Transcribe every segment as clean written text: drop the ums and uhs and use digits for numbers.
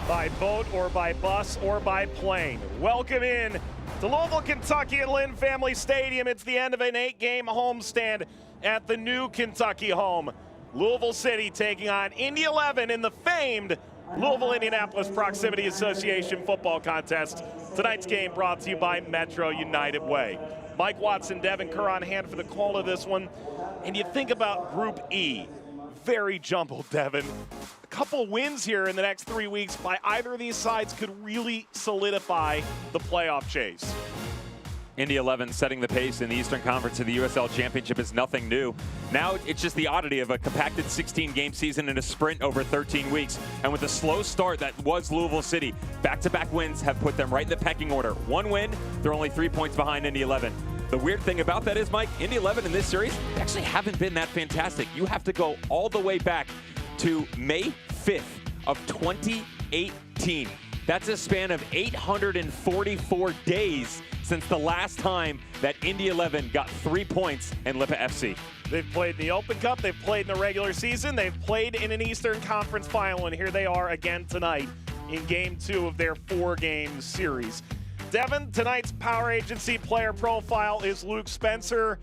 by boat or by bus or by plane. Welcome in to Louisville, Kentucky at Lynn Family Stadium. It's the end of an 8-game homestand at the new Kentucky home. Louisville City taking on Indy 11 in the famed Louisville-Indianapolis Proximity Association football contest. Tonight's game brought to you by Metro United Way. Mike Watson, Devin Kerr on hand for the call of this one. And you think about Group E, very jumbled, Devin. A couple wins here in the next 3 weeks by either of these sides could really solidify the playoff chase. Indy 11 setting the pace in the Eastern Conference of the USL Championship is nothing new. Now it's just the oddity of a compacted 16-game season in a sprint over 13 weeks. And with the slow start that was Louisville City, back-to-back wins have put them right in the pecking order. One win, they're only 3 points behind Indy 11. The weird thing about that is, Mike, Indy 11 in this series actually haven't been that fantastic. You have to go all the way back to May 5th of 2018. That's a span of 844 days since the last time that Indy 11 got 3 points in Lipa FC. They've played in the Open Cup, they've played in the regular season, they've played in an Eastern Conference final, and here they are again tonight in Game 2 of their 4-game series. Devin, tonight's Power Agency player profile is Luke Spencer.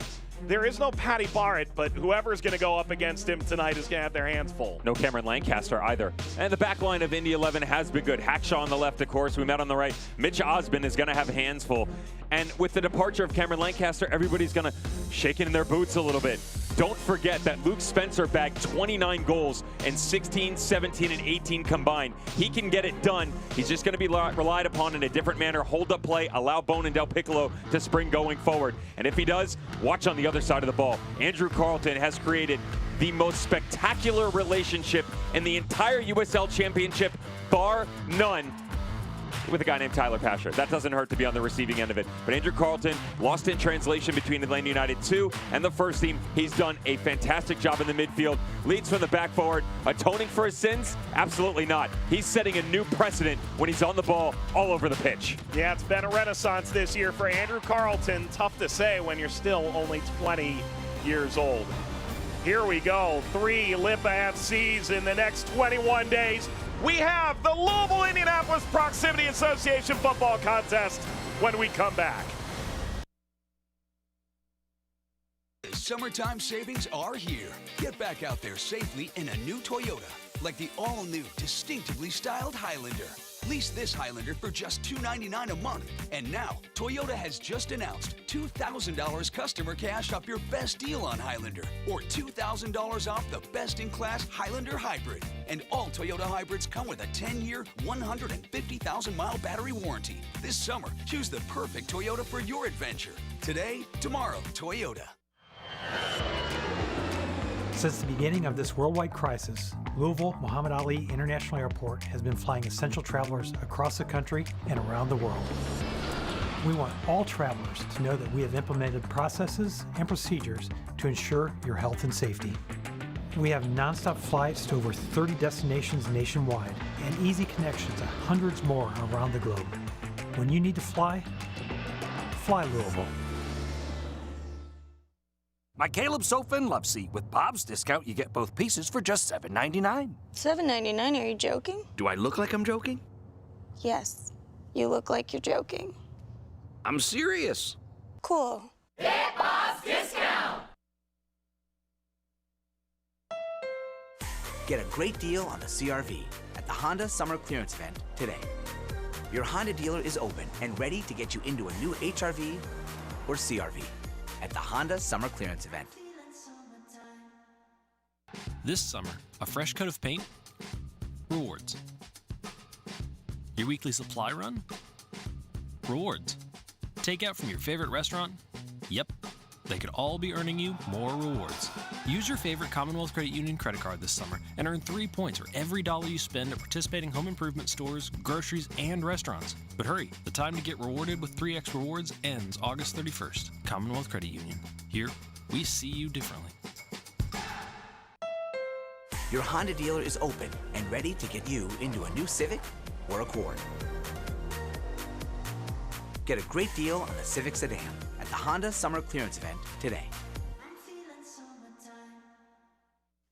There is no Patty Barrett, but whoever's going to go up against him tonight is going to have their hands full. No Cameron Lancaster either. And the back line of Indy 11 has been good. Hackshaw on the left, of course. We met on the right. Mitch Osmond is going to have hands full. And with the departure of Cameron Lancaster, everybody's going to shake in their boots a little bit. Don't forget that Luke Spencer bagged 29 goals in 16, 17, and 18 combined. He can get it done. He's just going to be relied upon in a different manner. Hold up play, allow Bone and Del Piccolo to spring going forward. And if he does, watch on the other side of the ball. Andrew Carlton has created the most spectacular relationship in the entire USL Championship, bar none, with a guy named Tyler Pasher. That doesn't hurt to be on the receiving end of it. But Andrew Carlton, lost in translation between Atlanta United 2 and the first team. He's done a fantastic job in the midfield. Leads from the back forward. Atoning for his sins? Absolutely not. He's setting a new precedent when he's on the ball all over the pitch. Yeah, it's been a renaissance this year for Andrew Carlton. Tough to say when you're still only 20 years old. Here we go. 3 Lipa FCs in the next 21 days. We have the Louisville-Indianapolis Proximity Association football contest when we come back. Summertime savings are here. Get back out there safely in a new Toyota, like the all-new, distinctively styled Highlander. Lease this Highlander for just $299 a month. And now, Toyota has just announced $2,000 customer cash off your best deal on Highlander, or $2,000 off the best-in-class Highlander Hybrid. And all Toyota hybrids come with a 10-year, 150,000-mile battery warranty. This summer, choose the perfect Toyota for your adventure. Today, tomorrow, Toyota. Since the beginning of this worldwide crisis, Louisville Muhammad Ali International Airport has been flying essential travelers across the country and around the world. We want all travelers to know that we have implemented processes and procedures to ensure your health and safety. We have nonstop flights to over 30 destinations nationwide and easy connections to hundreds more around the globe. When you need to fly, fly Louisville. My Caleb sofa and love seat. With Bob's discount, you get both pieces for just $7.99. $7.99? Are you joking? Do I look like I'm joking? Yes, you look like you're joking. I'm serious. Cool. Get Bob's discount! Get a great deal on the CRV at the Honda Summer Clearance Event today. Your Honda dealer is open and ready to get you into a new HRV or CRV at the Honda Summer Clearance Event. This summer, a fresh coat of paint? Rewards. Your weekly supply run? Rewards. Takeout from your favorite restaurant? Yep, they could all be earning you more rewards. Use your favorite Commonwealth Credit Union credit card this summer and earn 3 points for every dollar you spend at participating home improvement stores, groceries, and restaurants. But hurry, the time to get rewarded with 3X Rewards ends August 31st. Commonwealth Credit Union. Here, we see you differently. Your Honda dealer is open and ready to get you into a new Civic or Accord. Get a great deal on the Civic sedan at the Honda Summer Clearance Event today.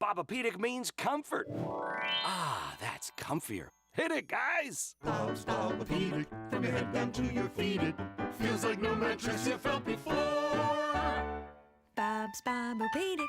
Bobapedic means comfort. Ah, that's comfier. Hit it, guys! Bob's Bobopedic, from your head down to your feet, it feels like no mattress you felt before. Bob's Bobopedic.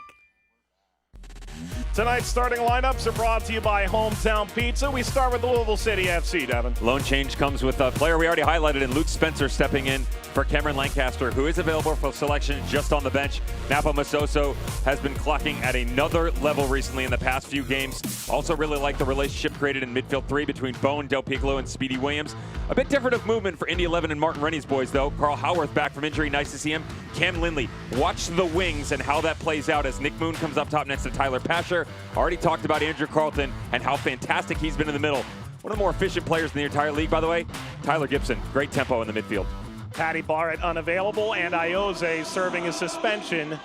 Tonight's starting lineups are brought to you by Hometown Pizza. We start with the Louisville City FC, Devin. Lone change comes with a player we already highlighted in Luke Spencer stepping in for Cameron Lancaster, who is available for selection just on the bench. Napo Masoso has been clocking at another level recently in the past few games. Also really like the relationship created in midfield three between Bone, Del Piccolo, and Speedy Williams. A bit different of movement for Indy 11 and Martin Rennie's boys, though. Carl Howarth back from injury. Nice to see him. Cam Lindley. Watch the wings and how that plays out as Nick Moon comes up top next to Tyler Pasher. Already talked about Andrew Carlton and how fantastic he's been in the middle. One of the more efficient players in the entire league, by the way. Tyler Gibson. Great tempo in the midfield. Patty Barrett unavailable, and Ioze serving a suspension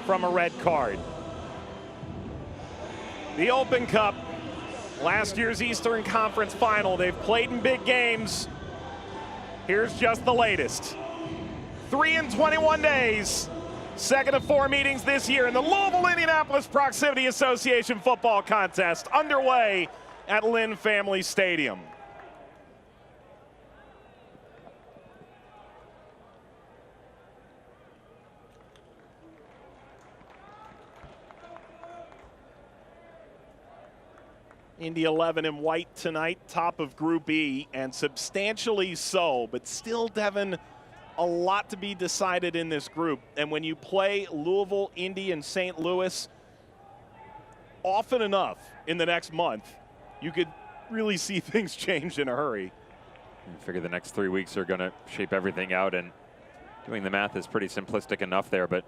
from a red card. The Open Cup, last year's Eastern Conference final. They've played in big games. Here's just the latest. 3 in 21 days. Second of 4 meetings this year in the Louisville-Indianapolis Proximity Association football contest underway at Lynn Family Stadium. Indy 11 in white tonight, top of Group E, and substantially so, but still, Devin, a lot to be decided in this group. And when you play Louisville, Indy, and St. Louis often enough in the next month, you could really see things change in a hurry. I figure the next 3 weeks are going to shape everything out, and doing the math is pretty simplistic enough there, but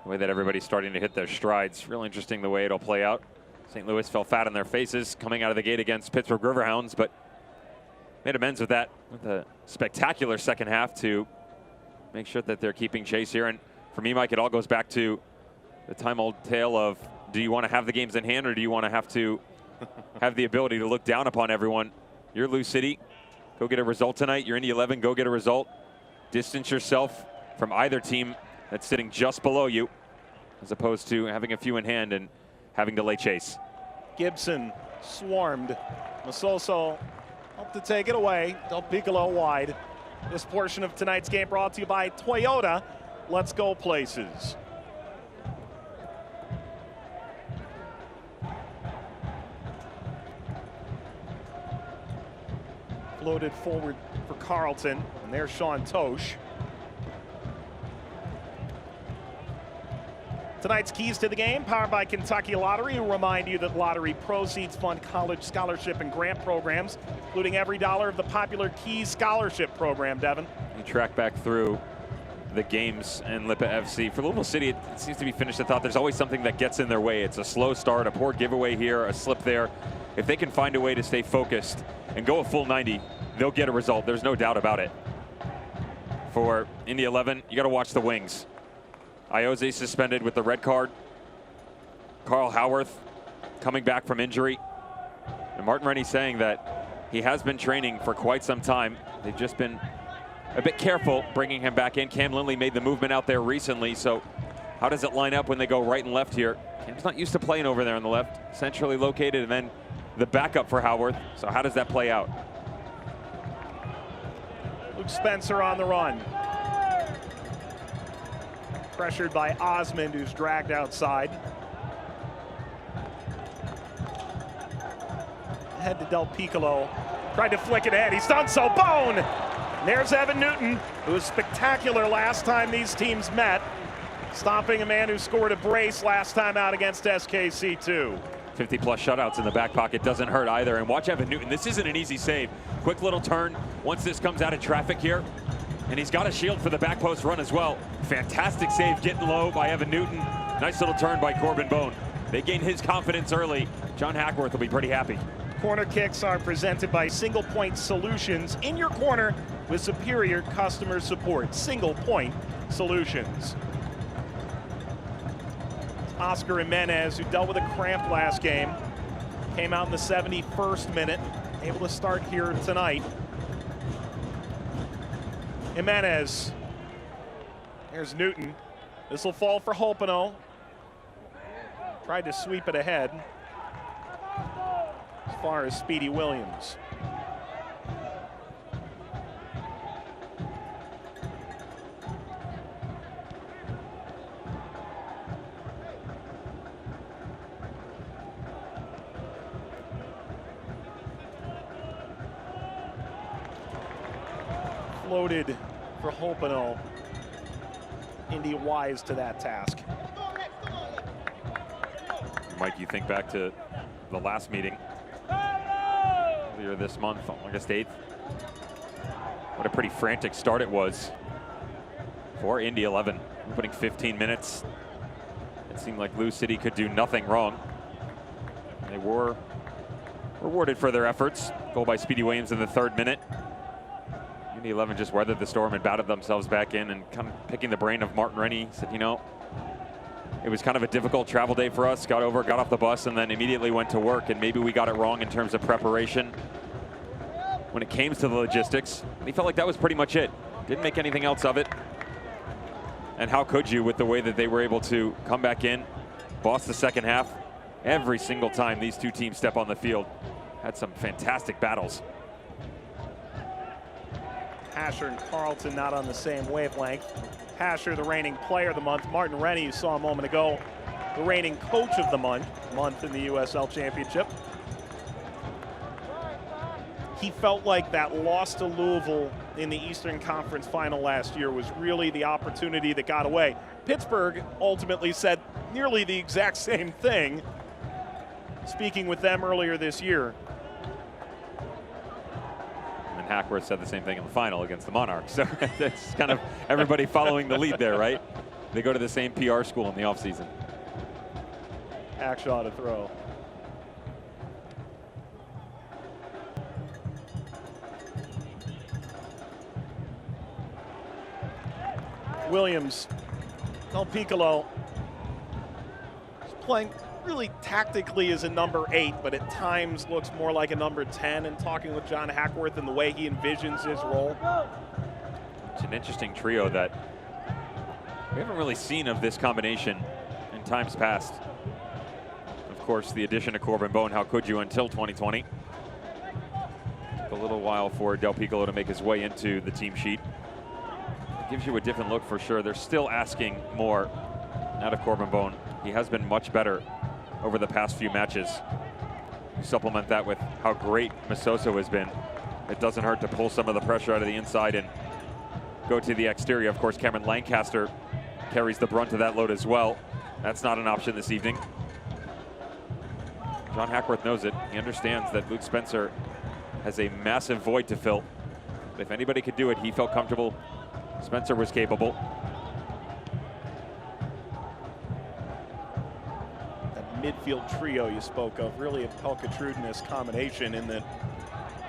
the way that everybody's starting to hit their strides, real interesting the way it'll play out. St. Louis fell fat on their faces coming out of the gate against Pittsburgh Riverhounds, but made amends with that with a spectacular second half to make sure that they're keeping chase here. And for me, Mike, it all goes back to the time-old tale of, do you want to have the games in hand, or do you want to have the ability to look down upon everyone? You're Lou City, go get a result tonight. You're Indy 11, go get a result. Distance yourself from either team that's sitting just below you, as opposed to having a few in hand and having to lay chase. Gibson swarmed. Masoso helped to take it away. Del Piccolo wide. This portion of tonight's game brought to you by Toyota. Let's go places. Floated forward for Carlton, and there's Sean Tosh. Tonight's keys to the game, powered by Kentucky Lottery. We'll remind you that lottery proceeds fund college scholarship and grant programs, including every dollar of the popular Keys Scholarship Program, Devin. You track back through the games in Lipa FC. For Louisville City, it seems to be finished. I thought there's always something that gets in their way. It's a slow start, a poor giveaway here, a slip there. If they can find a way to stay focused and go a full 90, they'll get a result. There's no doubt about it. For Indy 11, you got to watch the wings. Ioze suspended with the red card. Carl Howarth coming back from injury. And Martin Rennie saying that he has been training for quite some time. They've just been a bit careful bringing him back in. Cam Lindley made the movement out there recently, so how does it line up when they go right and left here? Cam's not used to playing over there on the left, centrally located, and then the backup for Howarth. So how does that play out? Luke Spencer on the run. Pressured by Osmond, who's dragged outside. Head to Del Piccolo. Tried to flick it ahead. He's done so. Bone! And there's Evan Newton, who was spectacular last time these teams met, stopping a man who scored a brace last time out against SKC2. 50-plus shutouts in the back pocket doesn't hurt either. And watch Evan Newton. This isn't an easy save. Quick little turn once this comes out of traffic here. And he's got a shield for the back post run as well. Fantastic save getting low by Evan Newton. Nice little turn by Corbin Bone. They gain his confidence early. John Hackworth will be pretty happy. Corner kicks are presented by Single Point Solutions, in your corner with superior customer support. Single Point Solutions. Oscar Jimenez, who dealt with a cramp last game, came out in the 71st minute, able to start here tonight. Jimenez. There's Newton. This will fall for Hopino. Tried to sweep it ahead as far as Speedy Williams. exploded for Hopino. Indy wise to that task. Mike, you think back to the last meeting earlier this month, August 8th. What a pretty frantic start it was for Indy 11. Opening 15 minutes, it seemed like Lou City could do nothing wrong. They were rewarded for their efforts. Goal by Speedy Williams in the 3rd minute. Indy 11 just weathered the storm and batted themselves back in, and kind of picking the brain of Martin Rennie, said, you know, it was kind of a difficult travel day for us. Got off the bus, and then immediately went to work, and maybe we got it wrong in terms of preparation when it came to the logistics. He felt like that was pretty much it. Didn't make anything else of it. And how could you, with the way that they were able to come back in, boss the second half? Every single time these two teams step on the field, had some fantastic battles. Asher and Carlton not on the same wavelength. Asher, the reigning player of the month. Martin Rennie, you saw a moment ago, the reigning coach of the month in the USL Championship. He felt like that loss to Louisville in the Eastern Conference Final last year was really the opportunity that got away. Pittsburgh ultimately said nearly the exact same thing, speaking with them earlier this year. And Hackworth said the same thing in the final against the Monarchs. So it's kind of everybody following the lead there, right? They go to the same PR school in the offseason. Hackshaw to throw. Williams, Del Piccolo is playing really tactically as a number 8, but at times looks more like a number 10, and talking with John Hackworth and the way he envisions his role. It's an interesting trio that we haven't really seen of this combination in times past. Of course, the addition of Corbin Bone, how could you, until 2020. Took a little while for Del Piccolo to make his way into the team sheet. Gives you a different look for sure. They're still asking more out of Corbin Bone. He has been much better over the past few matches. You supplement that with how great Masoso has been. It doesn't hurt to pull some of the pressure out of the inside and go to the exterior. Of course, Cameron Lancaster carries the brunt of that load as well. That's not an option this evening. John Hackworth knows it. He understands that Luke Spencer has a massive void to fill. But if anybody could do it, he felt comfortable Spencer was capable. That midfield trio you spoke of, really a Pelka-Trudness combination, in that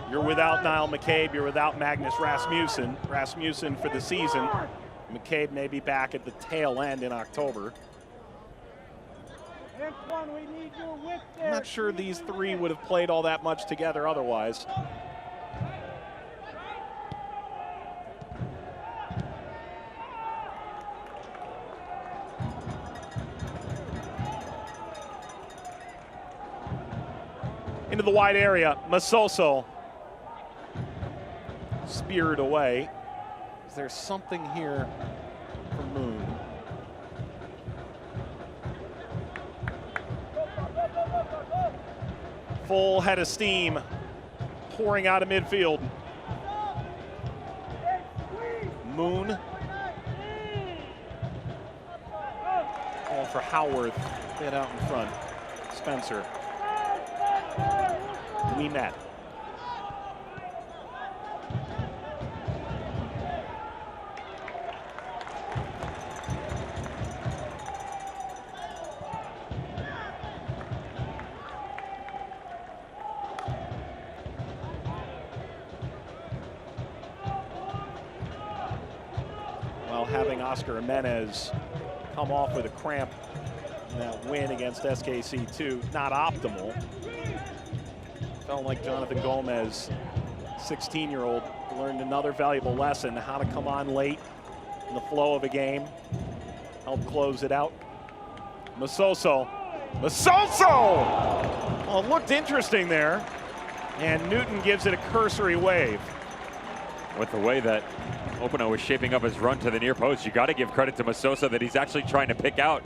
you're without Niall McCabe, you're without Magnus Rasmussen. Rasmussen for the season. McCabe may be back at the tail end in October. I'm not sure these three would have played all that much together otherwise. Into the wide area, Masoso speared away. Is there something here for Moon? Full head of steam pouring out of midfield. Moon. Ball for Howarth, hit out in front. Spencer. We met. While having Oscar Jimenez come off with a cramp in that win against SKC2, not optimal. Felt like Jonathan Gomez, 16-year-old, learned another valuable lesson, how to come on late in the flow of a game, help close it out. Masoso. Well, it looked interesting there, and Newton gives it a cursory wave. With the way that Opino was shaping up his run to the near post, you got to give credit to Masoso that he's actually trying to pick out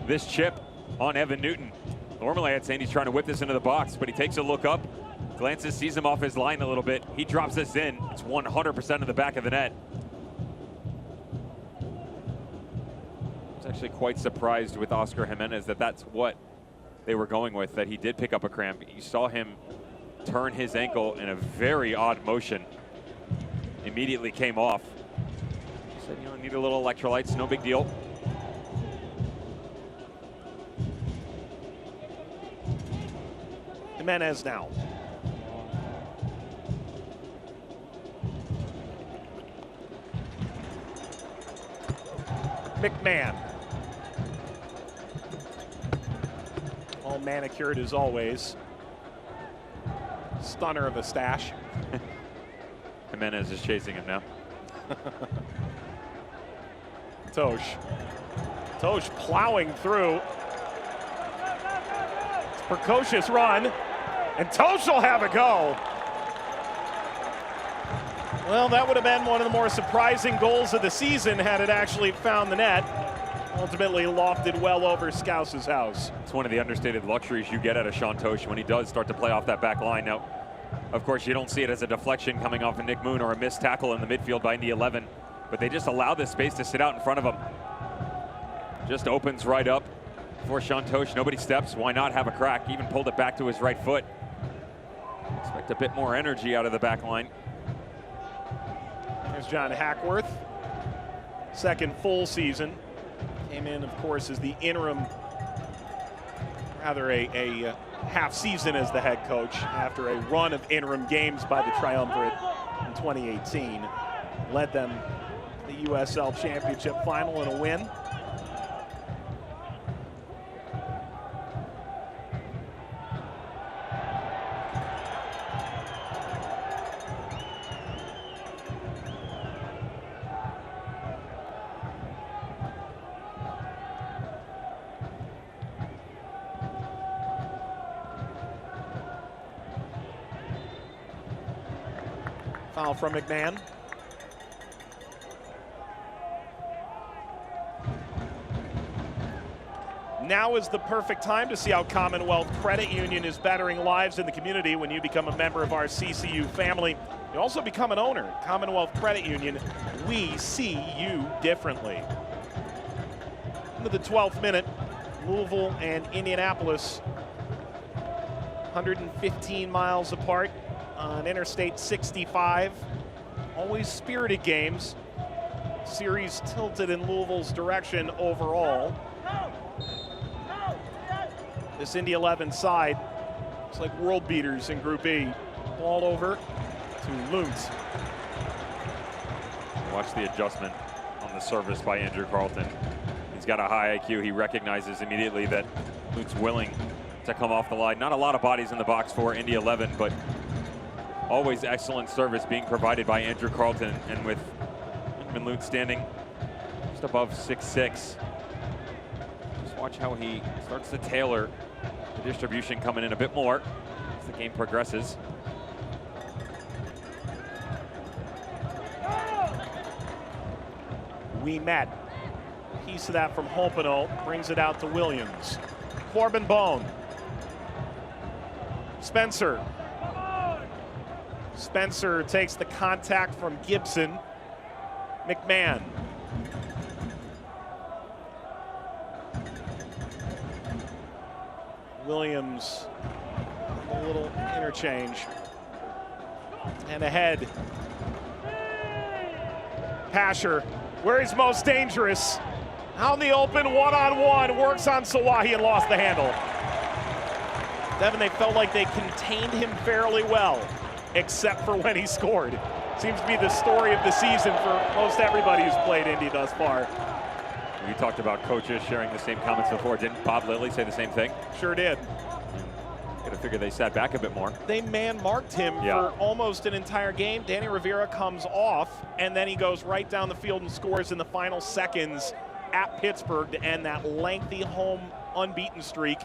this chip on Evan Newton. Normally I'd say he's trying to whip this into the box, but he takes a look up, Glances, sees him off his line a little bit. He drops this in. It's 100% of the back of the net. I was actually quite surprised with Oscar Jimenez that that's what they were going with, that he did pick up a cramp. You saw him turn his ankle in a very odd motion. Immediately came off. He said, you know, need a little electrolytes, no big deal. Jimenez now. McMahon. All manicured as always. Stunner of a stash. Jimenez is chasing him now. Tosh. Tosh plowing through. Precocious run, and Tosh will have a go. Well, that would have been one of the more surprising goals of the season had it actually found the net. Ultimately lofted well over Scouse's house. It's one of the understated luxuries you get out of Sean Tosh when he does start to play off that back line. Now, of course, you don't see it as a deflection coming off of Nick Moon or a missed tackle in the midfield by Indy 11, but they just allow this space to sit out in front of him. Just opens right up for Sean Tosh. Nobody steps. Why not have a crack? Even pulled it back to his right foot. Expect a bit more energy out of the back line. There's John Hackworth. Second full season. Came in, of course, as the interim, rather a half season as the head coach after a run of interim games by the Triumvirate in 2018. Led them to the USL Championship final in a win. Foul from McMahon. Now is the perfect time to see how Commonwealth Credit Union is bettering lives in the community. When you become a member of our CCU family, you also become an owner. Commonwealth Credit Union, we see you differently. Into the 12th minute, Louisville and Indianapolis, 115 miles apart on Interstate 65. Always spirited games. Series tilted in Louisville's direction overall. This Indy 11 side, it's like world beaters in Group E. Ball over to Luntz. Watch the adjustment on the service by Andrew Carlton. He's got a high IQ. He recognizes immediately that Luntz willing to come off the line. Not a lot of bodies in the box for Indy 11, but always excellent service being provided by Andrew Carlton, and with Luntz standing just above 6'6". Just watch how he starts to tailor the distribution coming in a bit more as the game progresses. We met. Piece of that from Holpino, brings it out to Williams. Corbin Bone. Spencer. Spencer takes the contact from Gibson. McMahon. Williams, a little interchange. And ahead. Pasher, where he's most dangerous. Out in the open, one-on-one, works on Sawahi and lost the handle. Devin, they felt like they contained him fairly well, except for when he scored. Seems to be the story of the season for most everybody who's played Indy thus far. We talked about coaches sharing the same comments before. Didn't Bob Lilly say the same thing? Sure did. Got to figure they sat back a bit more. They man-marked him for almost an entire game. Danny Rivera comes off, and then he goes right down the field and scores in the final seconds at Pittsburgh to end that lengthy home unbeaten streak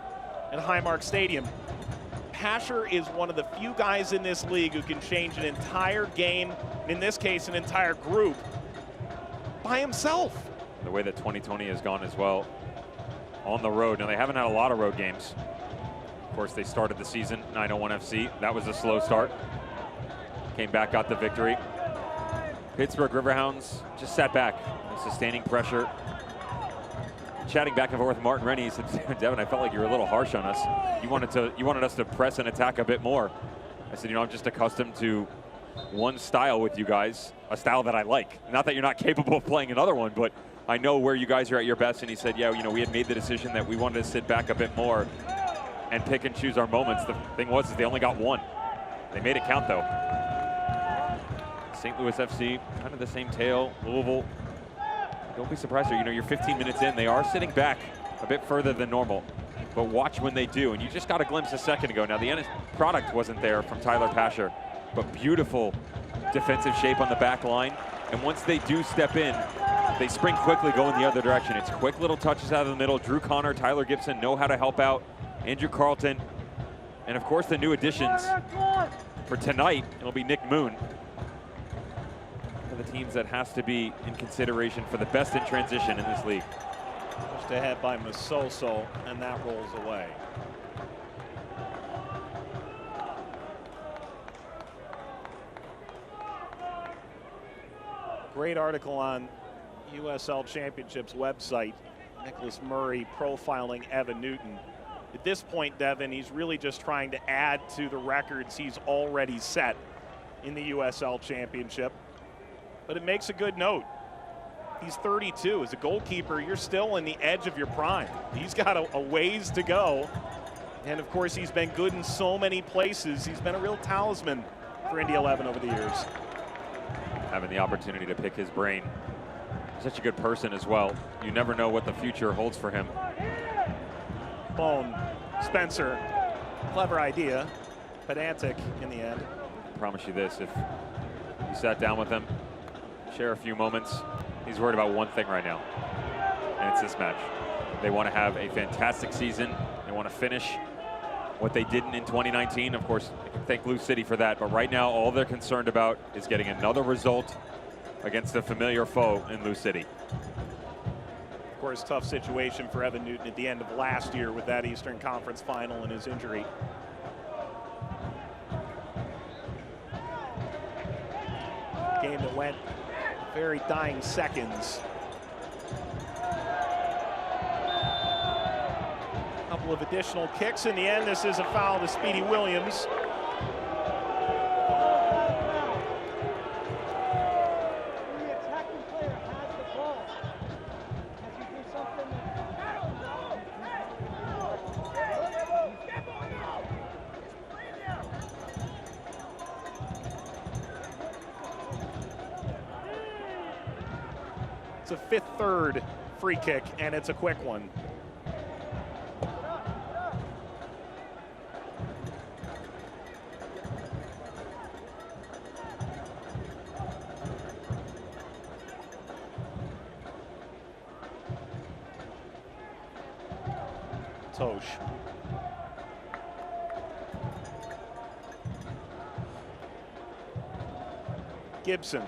at Highmark Stadium. Pasher is one of the few guys in this league who can change an entire game, in this case an entire group, by himself. The way that 2020 has gone as well on the road. Now, they haven't had a lot of road games Of course, they started the season 901 FC. That was a slow start. Came back, got the victory. Pittsburgh Riverhounds just sat back, sustaining pressure. Chatting back and forth with Martin Rennie, he said, "Devin, I felt like you were a little harsh on us. You wanted us to press and attack a bit more." I said, "I'm just accustomed to one style with you guys, a style that I like. Not that you're not capable of playing another one, but I know where you guys are at your best." And he said, "Yeah, we had made the decision that we wanted to sit back a bit more and pick and choose our moments." The thing was, is they only got one. They made it count, though. St. Louis FC, kind of the same tale. Louisville, don't be surprised here. You're 15 minutes in. They are sitting back a bit further than normal. But watch when they do. And you just got a glimpse a second ago. Now, the end product wasn't there from Tyler Pasher, but beautiful defensive shape on the back line. And once they do step in, they spring quickly, go in the other direction. It's quick little touches out of the middle. Drew Connor, Tyler Gibson know how to help out. Andrew Carlton. And, of course, the new additions for tonight, it'll be Nick Moon. One of the teams that has to be in consideration for the best in transition in this league. Pushed ahead by Masoso, and that rolls away. Great article on USL Championships website. Nicholas Murray profiling Evan Newton. At this point, Devin, he's really just trying to add to the records he's already set in the USL Championship. But it makes a good note. He's 32. As a goalkeeper, you're still in the edge of your prime. He's got a ways to go. And of course, he's been good in so many places. He's been a real talisman for Indy 11 over the years. Having the opportunity to pick his brain. Such a good person as well. You never know what the future holds for him. Bone, Spencer, clever idea, pedantic in the end. I promise you this, if you sat down with him, share a few moments, he's worried about one thing right now, and it's this match. They want to have a fantastic season. They want to finish what they didn't in 2019. Of course, I can thank Lou City for that, but right now all they're concerned about is getting another result against a familiar foe in Lou City. Of course, tough situation for Evan Newton at the end of last year with that Eastern Conference final and his injury. Game that went very dying seconds. A couple of additional kicks in the end. This is a foul to Speedy Williams. It's a fifth-third free kick, and it's a quick one. Tosh. Gibson.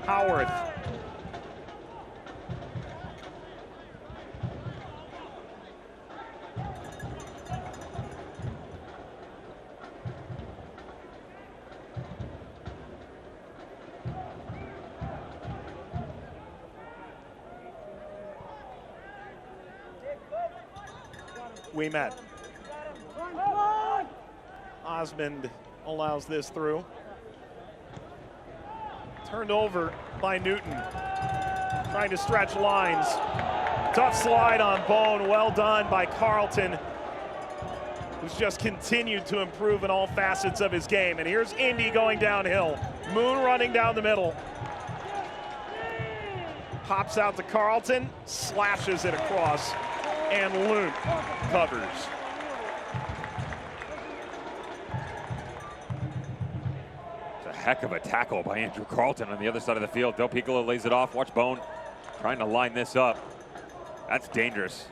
Howarth. We met. Osmond allows this through. Turned over by Newton. Trying to stretch lines. Tough slide on Bone. Well done by Carlton, who's just continued to improve in all facets of his game. And here's Indy going downhill. Moon running down the middle. Pops out to Carlton, slashes it across, and Loon covers. Heck of a tackle by Andrew Carlton on the other side of the field. Del Piccolo lays it off. Watch Bone trying to line this up. That's dangerous.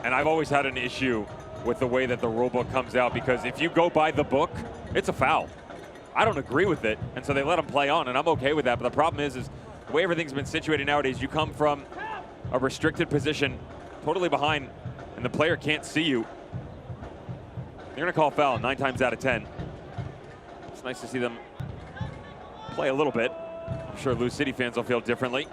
And I've always had an issue with the way that the rule book comes out, because if you go by the book, it's a foul. I don't agree with it, and so they let him play on, and I'm okay with that. But the problem is the way everything's been situated nowadays, you come from a restricted position, totally behind, and the player can't see you. They're going to call foul 9 times out of 10. It's nice to see them play a little bit. I'm sure Lou City fans will feel differently.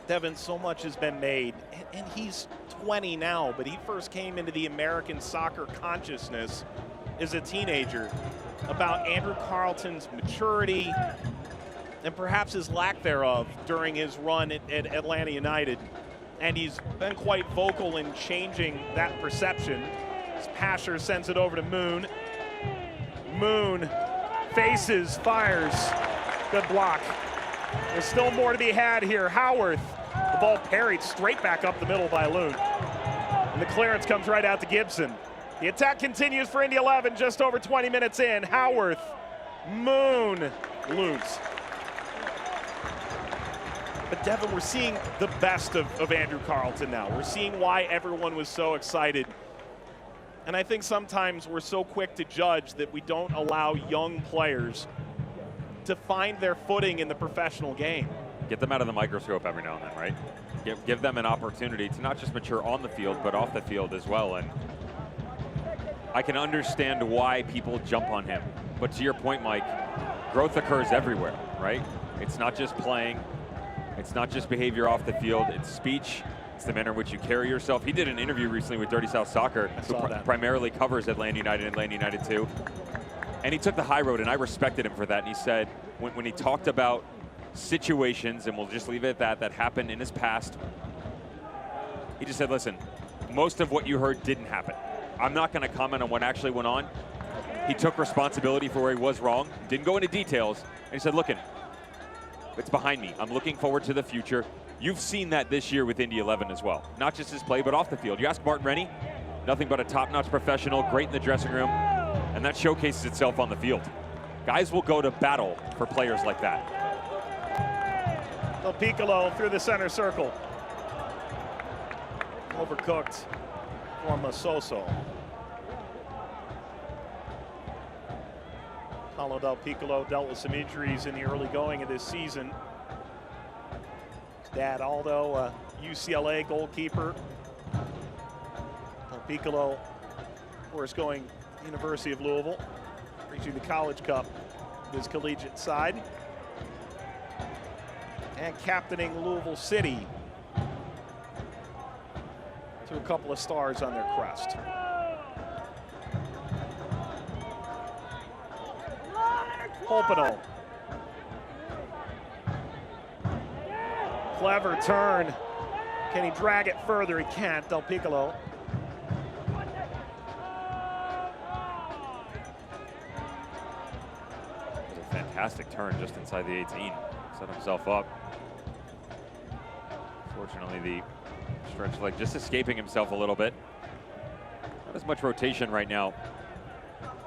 Devin, so much has been made, and he's 20 now, but he first came into the American soccer consciousness as a teenager about Andrew Carleton's maturity and perhaps his lack thereof during his run at Atlanta United. And he's been quite vocal in changing that perception. As Pasher sends it over to Moon. Moon faces, fires. Good block. There's still more to be had here. Howarth, the ball parried straight back up the middle by Loon. And the clearance comes right out to Gibson. The attack continues for Indy 11, just over 20 minutes in. Howarth, Moon, Loons. But Devin, we're seeing the best of Andrew Carleton now. We're seeing why everyone was so excited. And I think sometimes we're so quick to judge that we don't allow young players to find their footing in the professional game. Get them out of the microscope every now and then, right? Give them an opportunity to not just mature on the field, but off the field as well. And I can understand why people jump on him. But to your point, Mike, growth occurs everywhere, right? It's not just playing. It's not just behavior off the field. It's speech. It's the manner in which you carry yourself. He did an interview recently with Dirty South Soccer, who primarily covers Atlanta United and Atlanta United 2. And he took the high road, and I respected him for that. And he said, when he talked about situations, and we'll just leave it at that, that happened in his past, he just said, listen, most of what you heard didn't happen. I'm not going to comment on what actually went on. He took responsibility for where he was wrong, didn't go into details, and he said, look, it's behind me. I'm looking forward to the future. You've seen that this year with Indy 11 as well. Not just his play, but off the field. You ask Martin Rennie, nothing but a top-notch professional, great in the dressing room, and that showcases itself on the field. Guys will go to battle for players like that. Del Piccolo through the center circle. Overcooked for Masoso. Paulo Del Piccolo dealt with some injuries in the early going of this season. Dad Aldo, a UCLA goalkeeper. Del Piccolo, of course, going University of Louisville, reaching the College Cup with his collegiate side. And captaining Louisville City to a couple of stars on their crest. Polpino. Clever turn. Can he drag it further? He can't. Del Piccolo. It was a fantastic turn just inside the 18. Set himself up. Fortunately, the stretch leg just escaping himself a little bit. Not as much rotation right now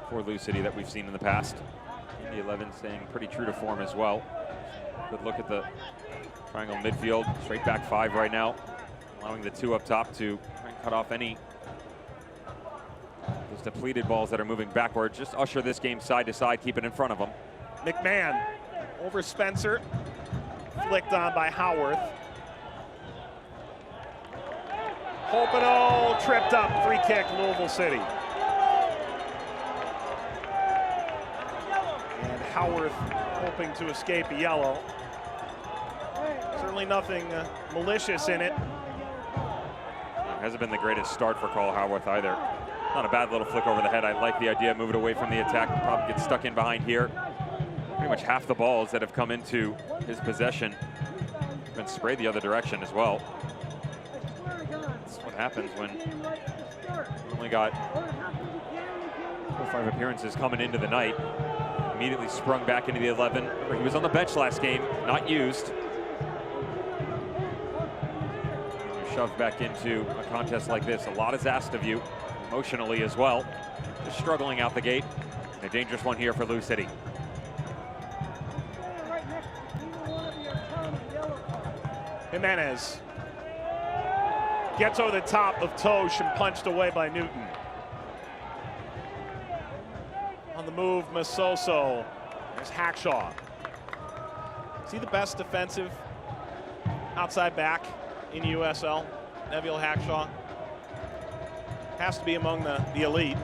for Lou City that we've seen in the past. Indy 11 staying pretty true to form as well. Good look at the triangle midfield. Straight back 5 right now. Allowing the 2 up top to try and cut off any those depleted balls that are moving backward. Just usher this game side to side, keep it in front of them. McMahon over Spencer. Flicked on by Howarth. Polpino tripped up. Free kick, Louisville City. And Howarth hoping to escape a yellow. Certainly nothing malicious in it. Hasn't been the greatest start for Carl Howarth either. Not a bad little flick over the head. I like the idea, move it away from the attack. Probably get stuck in behind here. Pretty much half the balls that have come into his possession have been sprayed the other direction as well. That's what happens when you only got 4 or 5 appearances coming into the night. Immediately sprung back into the 11. He was on the bench last game, not used. You're shoved back into a contest like this. A lot is asked of you, emotionally as well. Just struggling out the gate. And a dangerous one here for Lou City. Jimenez gets over the top of Tosh and punched away by Newton. On the move, Masoso. There's Hackshaw. Is he the best defensive outside back in USL? Neville Hackshaw has to be among the elite.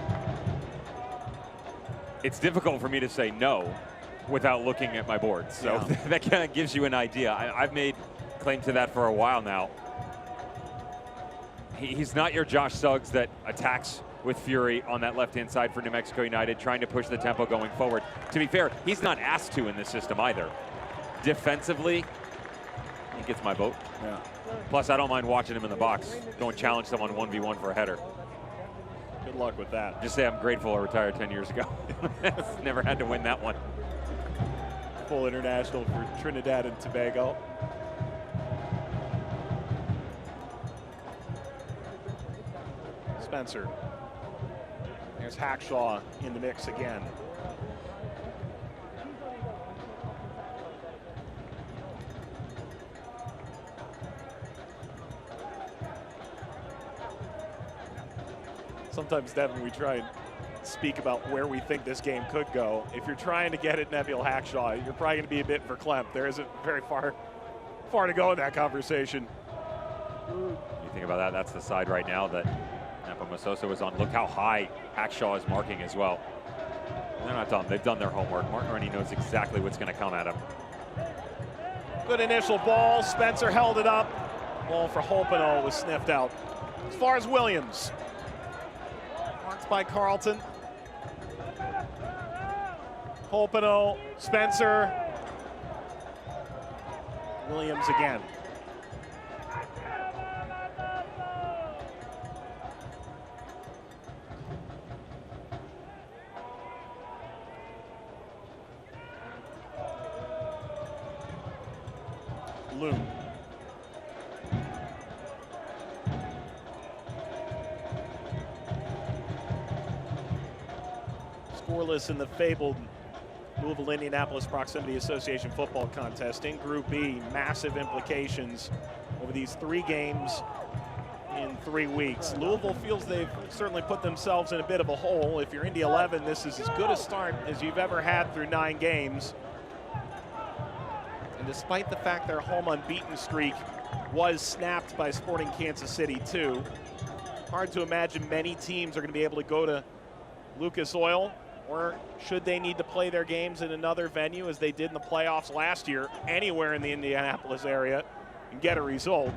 It's difficult for me to say no without looking at my board. So Yeah. that kind of gives you an idea. I've made claim to that for a while now. He's not your Josh Suggs that attacks with fury on that left-hand side for New Mexico United, trying to push the tempo going forward. To be fair, he's not asked to in this system either. Defensively, he gets my vote. Yeah. Plus, I don't mind watching him in the box, go and challenge someone 1v1 for a header. Good luck with that. Just say I'm grateful I retired 10 years ago. Never had to win that one. Full international for Trinidad and Tobago. Spencer. There's Hackshaw in the mix again. Sometimes, Devin, we try and speak about where we think this game could go. If you're trying to get at Neville Hackshaw, you're probably going to be a bit verklempt. There isn't very far to go in that conversation. You think about that, that's the side right now that Napa Masoso is on. Look how high Hackshaw is marking as well. They're not done. They've done their homework. Martin Rennie knows exactly what's going to come at him. Good initial ball. Spencer held it up. Ball for Holpino was sniffed out. As far as Williams. Marked by Carlton. Holpino, Spencer. Williams again. Loon. Scoreless in the fabled Louisville Indianapolis Proximity Association football contest in Group B. Massive implications over these 3 games in 3 weeks. Louisville feels they've certainly put themselves in a bit of a hole. If you're Indy 11, this is as good a start as you've ever had through 9 games. And despite the fact their home unbeaten streak was snapped by Sporting Kansas City too, hard to imagine many teams are going to be able to go to Lucas Oil, or should they need to play their games in another venue as they did in the playoffs last year, anywhere in the Indianapolis area, and get a result.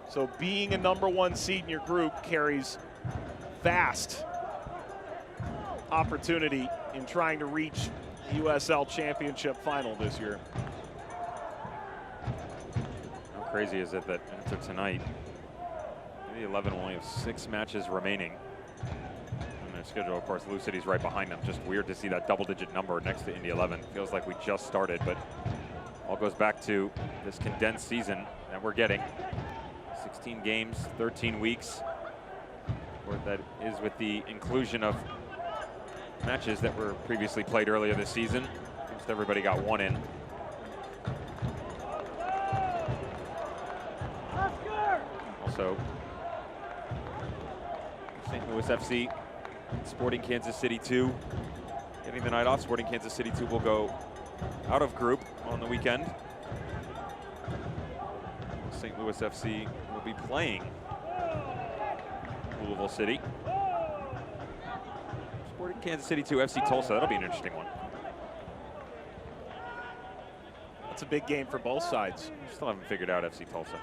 So being a #1 seed in your group carries vast opportunity in trying to reach the USL Championship final this year. How crazy is it that after tonight, the 11 will only have 6 matches remaining on their schedule. Of course, Lou City's right behind them. Just weird to see that double-digit number next to Indy 11. Feels like we just started, but all goes back to this condensed season that we're getting. 16 games, 13 weeks. Or that is with the inclusion of matches that were previously played earlier this season. Almost everybody got 1 in. Also, St. Louis FC, Sporting Kansas City 2. Getting the night off, Sporting Kansas City 2 will go out of group on the weekend. St. Louis FC will be playing Louisville City. Sporting Kansas City 2, FC Tulsa, that'll be an interesting one. That's a big game for both sides. Still haven't figured out FC Tulsa.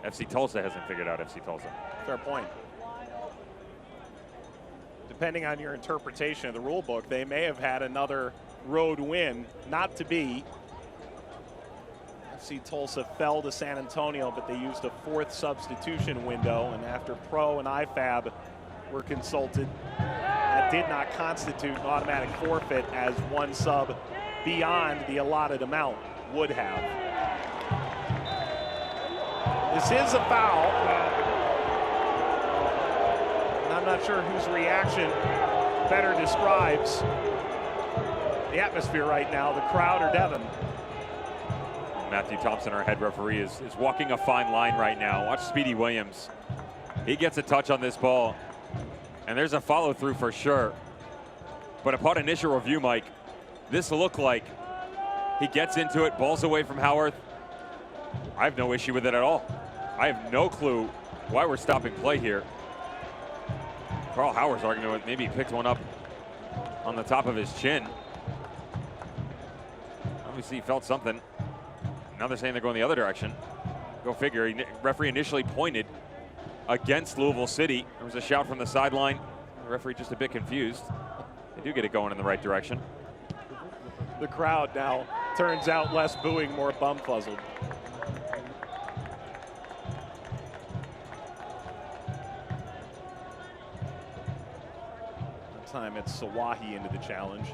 FC Tulsa hasn't figured out FC Tulsa. Fair point. Depending on your interpretation of the rule book, they may have had another road win, not to be. FC Tulsa fell to San Antonio, but they used a 4th substitution window, and after Pro and IFAB were consulted, that did not constitute an automatic forfeit, as 1 sub beyond the allotted amount would have. This is a foul, and I'm not sure whose reaction better describes the atmosphere right now, the crowd or Devin. Matthew Thompson, our head referee, is walking a fine line right now. Watch Speedy Williams. He gets a touch on this ball, and there's a follow-through for sure. But upon initial review, Mike, this looked like he gets into it, balls away from Howarth. I have no issue with it at all. I have no clue why we're stopping play here. Carl Howard's arguing with maybe he picked one up on the top of his chin. Obviously he felt something. Now they're saying they're going the other direction. Go figure. Referee initially pointed against Louisville City. There was a shout from the sideline. The referee just a bit confused. They do get it going in the right direction. The crowd now turns out less booing, more bum-fuzzled. This time it's Sawahi into the challenge.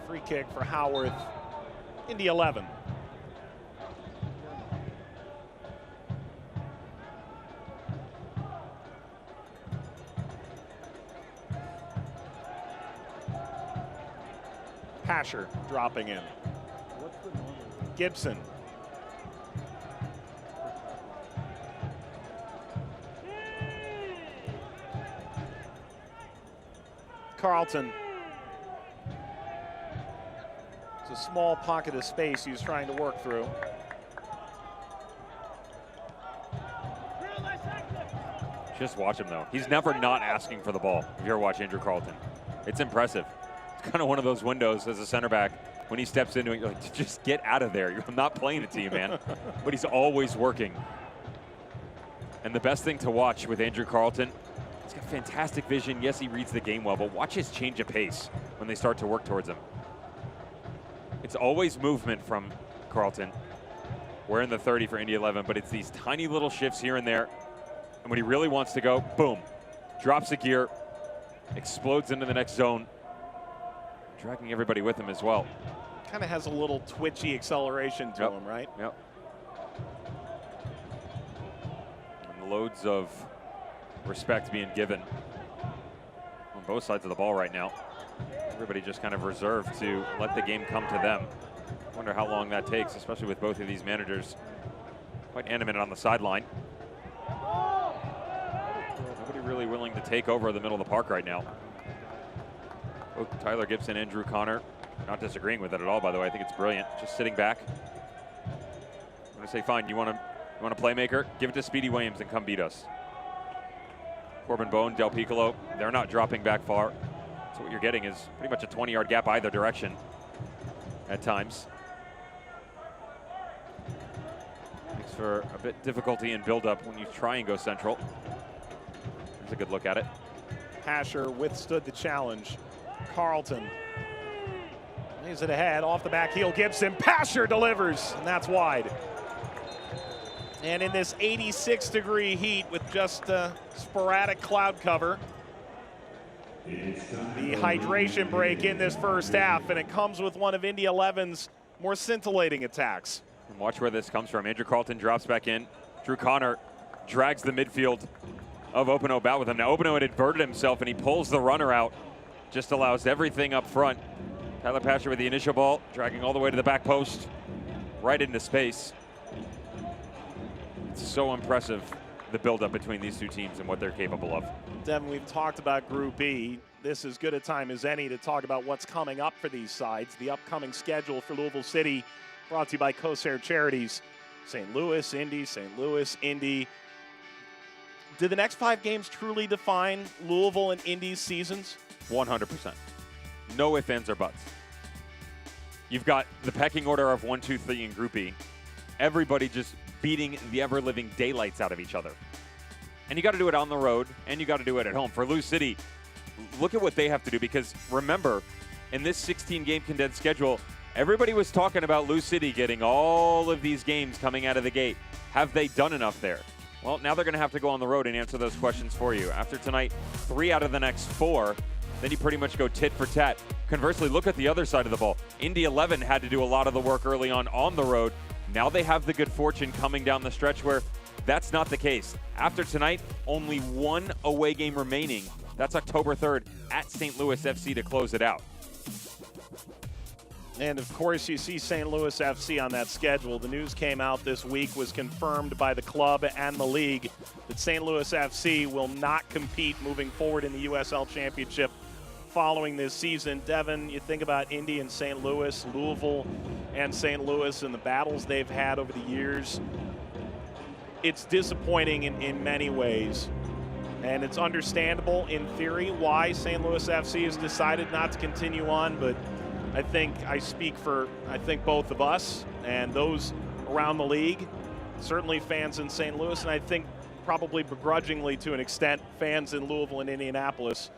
Free kick for Howarth, Indy 11. Pasher dropping in. Gibson. Carlton. It's a small pocket of space he was trying to work through. Just watch him, though. He's never not asking for the ball, if you ever watch Andrew Carlton. It's impressive. It's kind of one of those windows as a center back. When he steps into it, you're like, just get out of there. I'm not playing it to you, man. But he's always working. And the best thing to watch with Andrew Carlton, he's got fantastic vision. Yes, he reads the game well, but watch his change of pace when they start to work towards him. It's always movement from Carlton. We're in the 30 for Indy 11, but it's these tiny little shifts here and there. And when he really wants to go, boom, drops a gear, explodes into the next zone, dragging everybody with him as well. Kind of has a little twitchy acceleration to him, right? Yep. And loads of respect being given on both sides of the ball right now. Everybody just kind of reserved to let the game come to them. Wonder how long that takes, especially with both of these managers quite animated on the sideline. Nobody really willing to take over the middle of the park right now. Both Tyler Gibson and Drew Connor not disagreeing with it at all, by the way. I think it's brilliant. Just sitting back. I'm going to say, fine, you want a playmaker? Give it to Speedy Williams and come beat us. Corbin Bone, Del Piccolo, they're not dropping back far. So what you're getting is pretty much a 20-yard gap either direction at times. Makes for a bit difficulty in build-up when you try and go central. Here's a good look at it. Pasher withstood the challenge. Carlton lays it ahead, off the back heel. Gibson, Pasher delivers, and that's wide. And in this 86-degree heat with just sporadic cloud cover, the hydration break in this first half, and it comes with one of Indy 11's more scintillating attacks. And watch where this comes from. Andrew Carlton drops back in. Drew Connor drags the midfield of Openo about with him. Now Openo had inverted himself, and he pulls the runner out. Just allows everything up front. Tyler Pasher with the initial ball, dragging all the way to the back post, right into space. It's so impressive, the buildup between these two teams and what they're capable of. Devin, we've talked about Group E. This is as good a time as any to talk about what's coming up for these sides. The upcoming schedule for Louisville City, brought to you by Corsair Charities. St. Louis, Indy, St. Louis, Indy. Do the next 5 games truly define Louisville and Indy's seasons? 100%. No ifs, ands, or buts. You've got the pecking order of 1, 2, 3 in Group E. Everybody just beating the ever-living daylights out of each other. And you got to do it on the road, and you got to do it at home. For Lou City, look at what they have to do, because remember, in this 16-game condensed schedule, everybody was talking about Lou City getting all of these games coming out of the gate. Have they done enough there? Well, now they're going to have to go on the road and answer those questions for you. After tonight, 3 out of the next 4, then you pretty much go tit for tat. Conversely, look at the other side of the ball. Indy 11 had to do a lot of the work early on the road. Now they have the good fortune coming down the stretch where that's not the case. After tonight, only 1 away game remaining. That's October 3rd at St. Louis FC to close it out. And of course, you see St. Louis FC on that schedule. The news came out this week, was confirmed by the club and the league, that St. Louis FC will not compete moving forward in the USL Championship following this season. Devin, you think about Indy and St. Louis, Louisville and St. Louis, and the battles they've had over the years. It's disappointing in many ways. And it's understandable in theory why St. Louis FC has decided not to continue on, but I think I speak for, both of us and those around the league, certainly fans in St. Louis, and I think probably begrudgingly to an extent fans in Louisville and Indianapolis,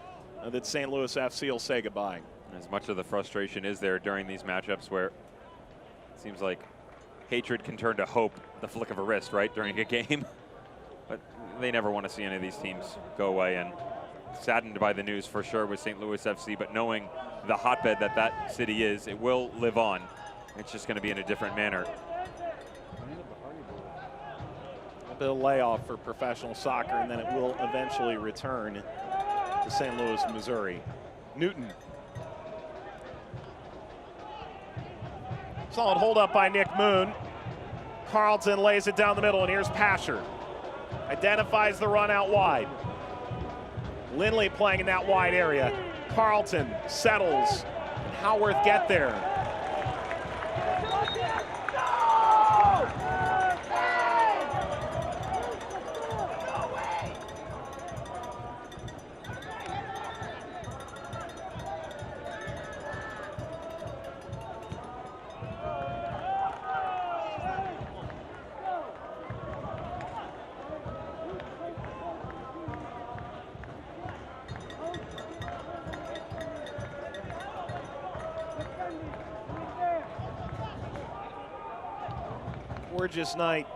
that St. Louis FC will say goodbye. As much of the frustration is there during these matchups where it seems like hatred can turn to hope the flick of a wrist, right, during a game. But they never want to see any of these teams go away, and saddened by the news for sure with St. Louis FC, but knowing the hotbed that city is, it will live on. It's just going to be in a different manner. A bit of layoff for professional soccer, and then it will eventually return to St. Louis, Missouri. Newton. Solid hold up by Nick Moon. Carlton lays it down the middle, and here's Pasher. Identifies the run out wide. Lindley playing in that wide area. Carlton settles. Can Howarth get there? Gorgeous night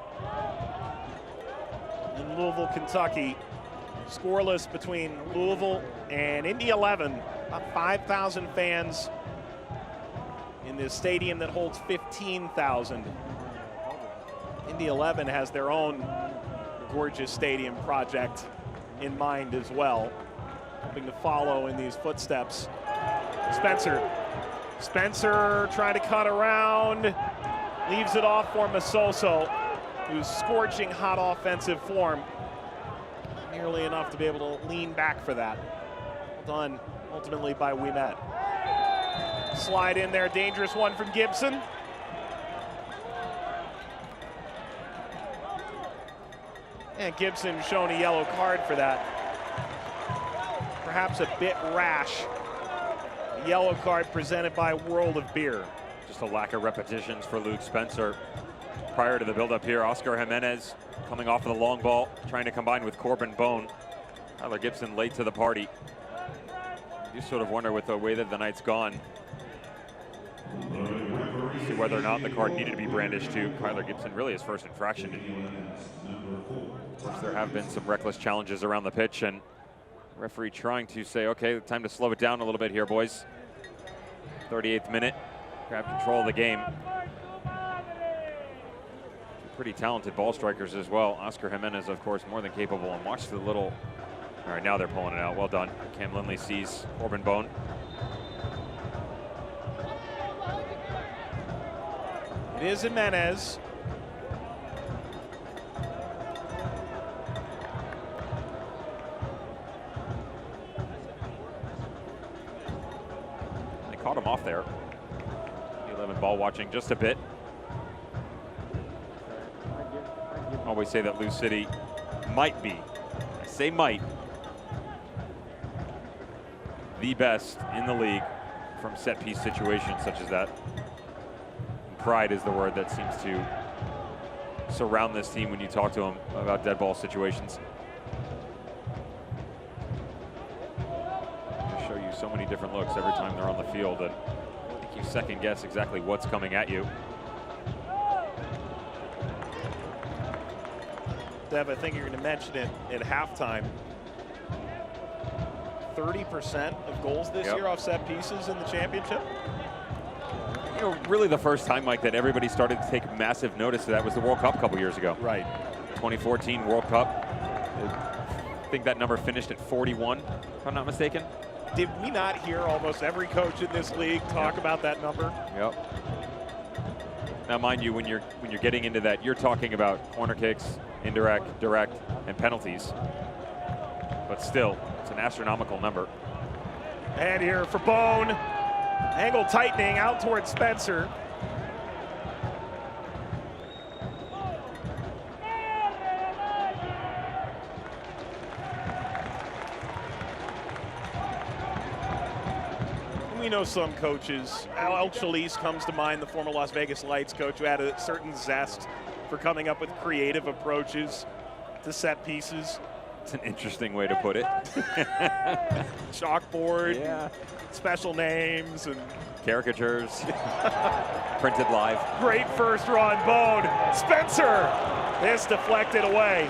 in Louisville, Kentucky. Scoreless between Louisville and Indy 11. About 5,000 fans in this stadium that holds 15,000. Indy 11 has their own gorgeous stadium project in mind as well, hoping to follow in these footsteps. Spencer trying to cut around. Leaves it off for Masoso, who's scorching hot offensive form. Nearly enough to be able to lean back for that. Well done, ultimately, by Ouimet. Slide in there, dangerous one from Gibson. And Gibson shown a yellow card for that. Perhaps a bit rash. A yellow card presented by World of Beer. Just a lack of repetitions for Luke Spencer. Prior to the build-up here, Oscar Jimenez coming off of the long ball, trying to combine with Corbin Bone. Tyler Gibson late to the party. You sort of wonder with the way that the night's gone, see whether or not the card needed to be brandished to Tyler Gibson. Really his first infraction. Of course, there have been some reckless challenges around the pitch, and referee trying to say, okay, time to slow it down a little bit here, boys. 38th minute. Grab control of the game. Pretty talented ball strikers as well. Oscar Jimenez, of course, more than capable. And watch the little. All right, now they're pulling it out. Well done. Cam Lindley sees Corbin Bone. It is Jimenez. They caught him off there. 11 ball watching just a bit. Always say that Lou City might be, I say might, the best in the league from set piece situations such as that. And pride is the word that seems to surround this team when you talk to them about dead ball situations. They show you so many different looks every time they're on the field, and you second guess exactly what's coming at you. Dev, I think you're going to mention it at halftime. 30% of goals this year off set pieces in the championship. You know, really the first time, Mike, that everybody started to take massive notice of that was the World Cup a couple years ago. Right. 2014 World Cup. I think that number finished at 41, if I'm not mistaken. Did we not hear almost every coach in this league talk about that number? Yep. Now, mind you, when you're getting into that, you're talking about corner kicks, indirect, direct, and penalties. But still, it's an astronomical number. And here for Bone. Angle tightening out towards Spencer. We know some coaches. Al Chalice comes to mind, the former Las Vegas Lights coach, who had a certain zest for coming up with creative approaches to set pieces. It's an interesting way to put it. Chalkboard, yeah. Special names, and Caricatures, printed live. Great first run, Bone. Spencer, this deflected away.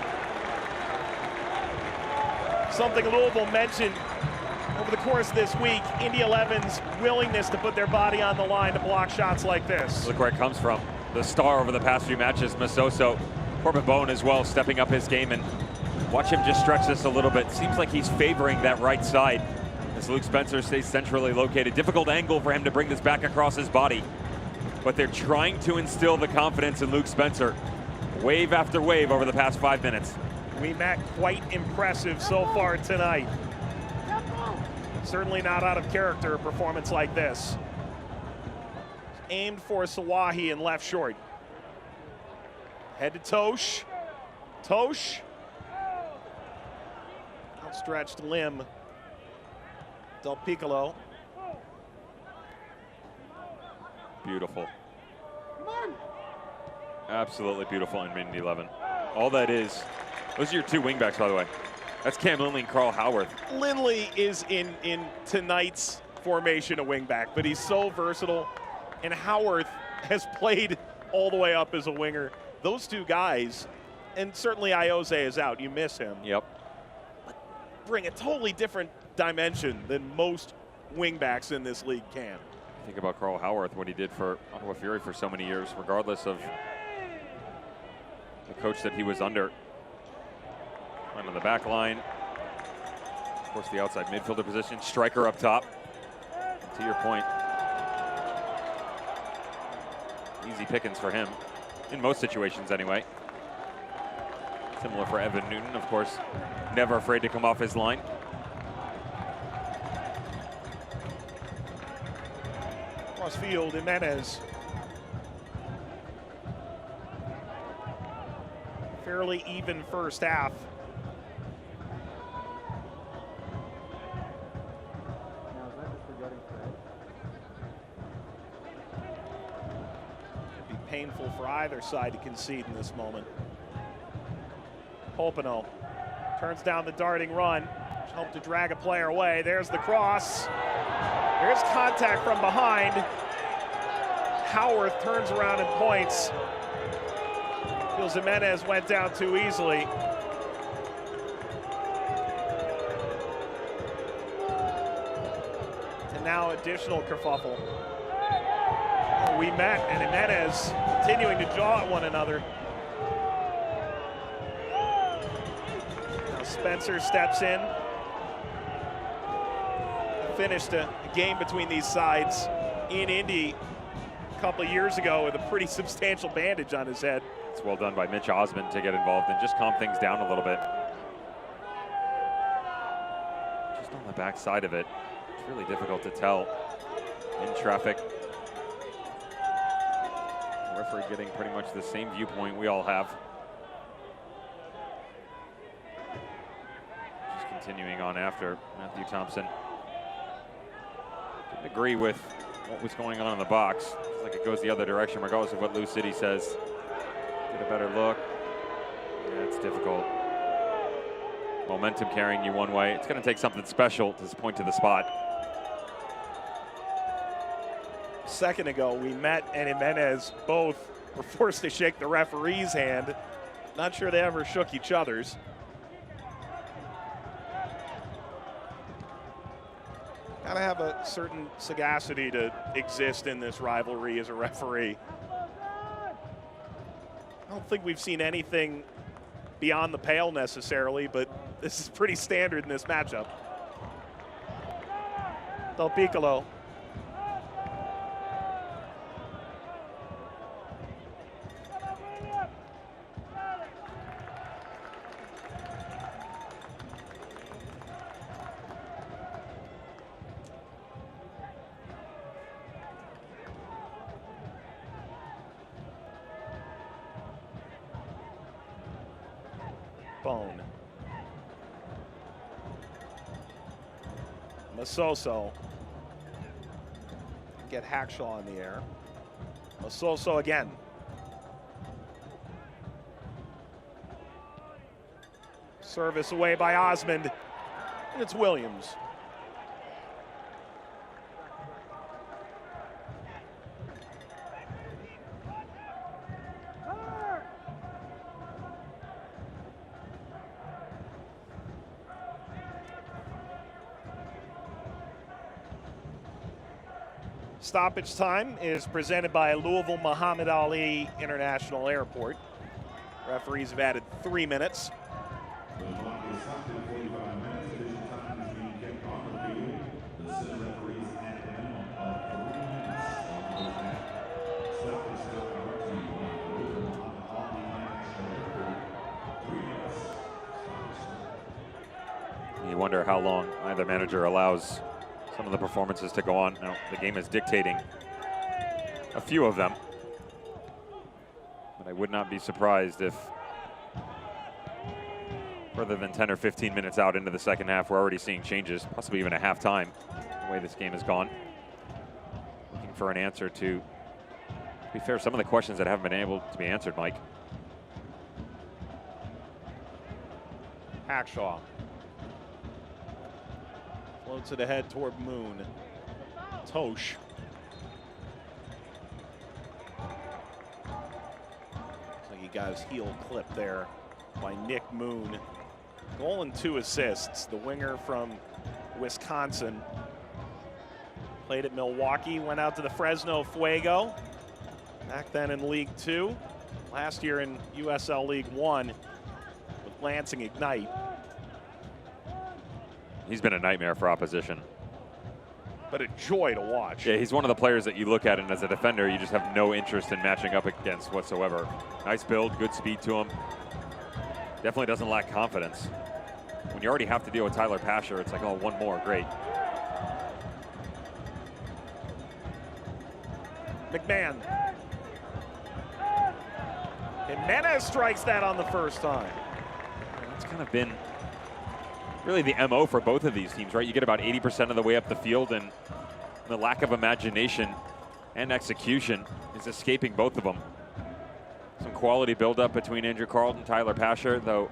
Something Louisville mentioned over the course of this week, Indy 11's willingness to put their body on the line to block shots like this. Look where it comes from. The star over the past few matches, Masoso. Corbin Bone as well, stepping up his game, and watch him just stretch this a little bit. Seems like he's favoring that right side as Luke Spencer stays centrally located. Difficult angle for him to bring this back across his body, but they're trying to instill the confidence in Luke Spencer. Wave after wave over the past 5 minutes. We met quite impressive so far tonight. Certainly not out of character, a performance like this. Aimed for Sawahi and left short. Head to Tosh. Tosh. Outstretched limb. Del Piccolo. Beautiful. Absolutely beautiful in Indy 11. All that is, those are your two wingbacks, by the way. That's Cam Lindley and Carl Howarth. Lindley is in tonight's formation a wingback, but he's so versatile. And Howarth has played all the way up as a winger. Those two guys, and certainly Ioze is out. You miss him. Yep. But bring a totally different dimension than most wingbacks in this league can. Think about Carl Howarth, what he did for Ottawa Fury for so many years, regardless of the coach that he was under. On the back line. Of course, the outside midfielder position. Striker up top. To your point, easy pickings for him. In most situations, anyway. Similar for Evan Newton, of course. Never afraid to come off his line. Cross field, Jimenez. Fairly even first half. Painful for either side to concede in this moment. Polpino turns down the darting run, which helped to drag a player away. There's the cross. There's contact from behind. Howarth turns around and points. Feels Jimenez went down too easily. And now additional kerfuffle. We met, and Jimenez continuing to jaw at one another. Now Spencer steps in. Finished a game between these sides in Indy a couple of years ago with a pretty substantial bandage on his head. It's well done by Mitch Osmond to get involved and just calm things down a little bit. Just on the back side of it, it's really difficult to tell in traffic. Referee getting pretty much the same viewpoint we all have. Just continuing on after Matthew Thompson. Didn't agree with what was going on in the box. It's like it goes the other direction regardless of what Lou City says. Get a better look. Yeah, it's difficult. Momentum carrying you one way. It's going to take something special to point to the spot. Second ago, we met and Jimenez both were forced to shake the referee's hand. Not sure they ever shook each other's. Gotta have a certain sagacity to exist in this rivalry as a referee. I don't think we've seen anything beyond the pale necessarily, but this is pretty standard in this matchup. Del Piccolo. Bone. Masoso. Get Hackshaw in the air. Masoso again. Service away by Osmond. And it's Williams. Stoppage time is presented by Louisville Muhammad Ali International Airport. Referees have added 3 minutes. You wonder how long either manager allows some of the performances to go on. Now, the game is dictating a few of them, but I would not be surprised if further than 10 or 15 minutes out into the second half, we're already seeing changes, possibly even a halftime, the way this game has gone. Looking for an answer to be fair, some of the questions that haven't been able to be answered, Mike. Hackshaw. Floats it ahead toward Moon. Tosh. Looks like he got his heel clipped there by Nick Moon. Goal and 2 assists. The winger from Wisconsin. Played at Milwaukee, went out to the Fresno Fuego. Back then in League 2. Last year in USL League 1 with Lansing Ignite. He's been a nightmare for opposition. But a joy to watch. Yeah, he's one of the players that you look at, and as a defender, you just have no interest in matching up against whatsoever. Nice build, good speed to him. Definitely doesn't lack confidence. When you already have to deal with Tyler Pasher, it's like, oh, one more, great. McMahon. Jimenez strikes that on the first time. It's kind of been really the MO for both of these teams, right? You get about 80% of the way up the field, and the lack of imagination and execution is escaping both of them. Some quality build-up between Andrew Carlton and Tyler Pasher, though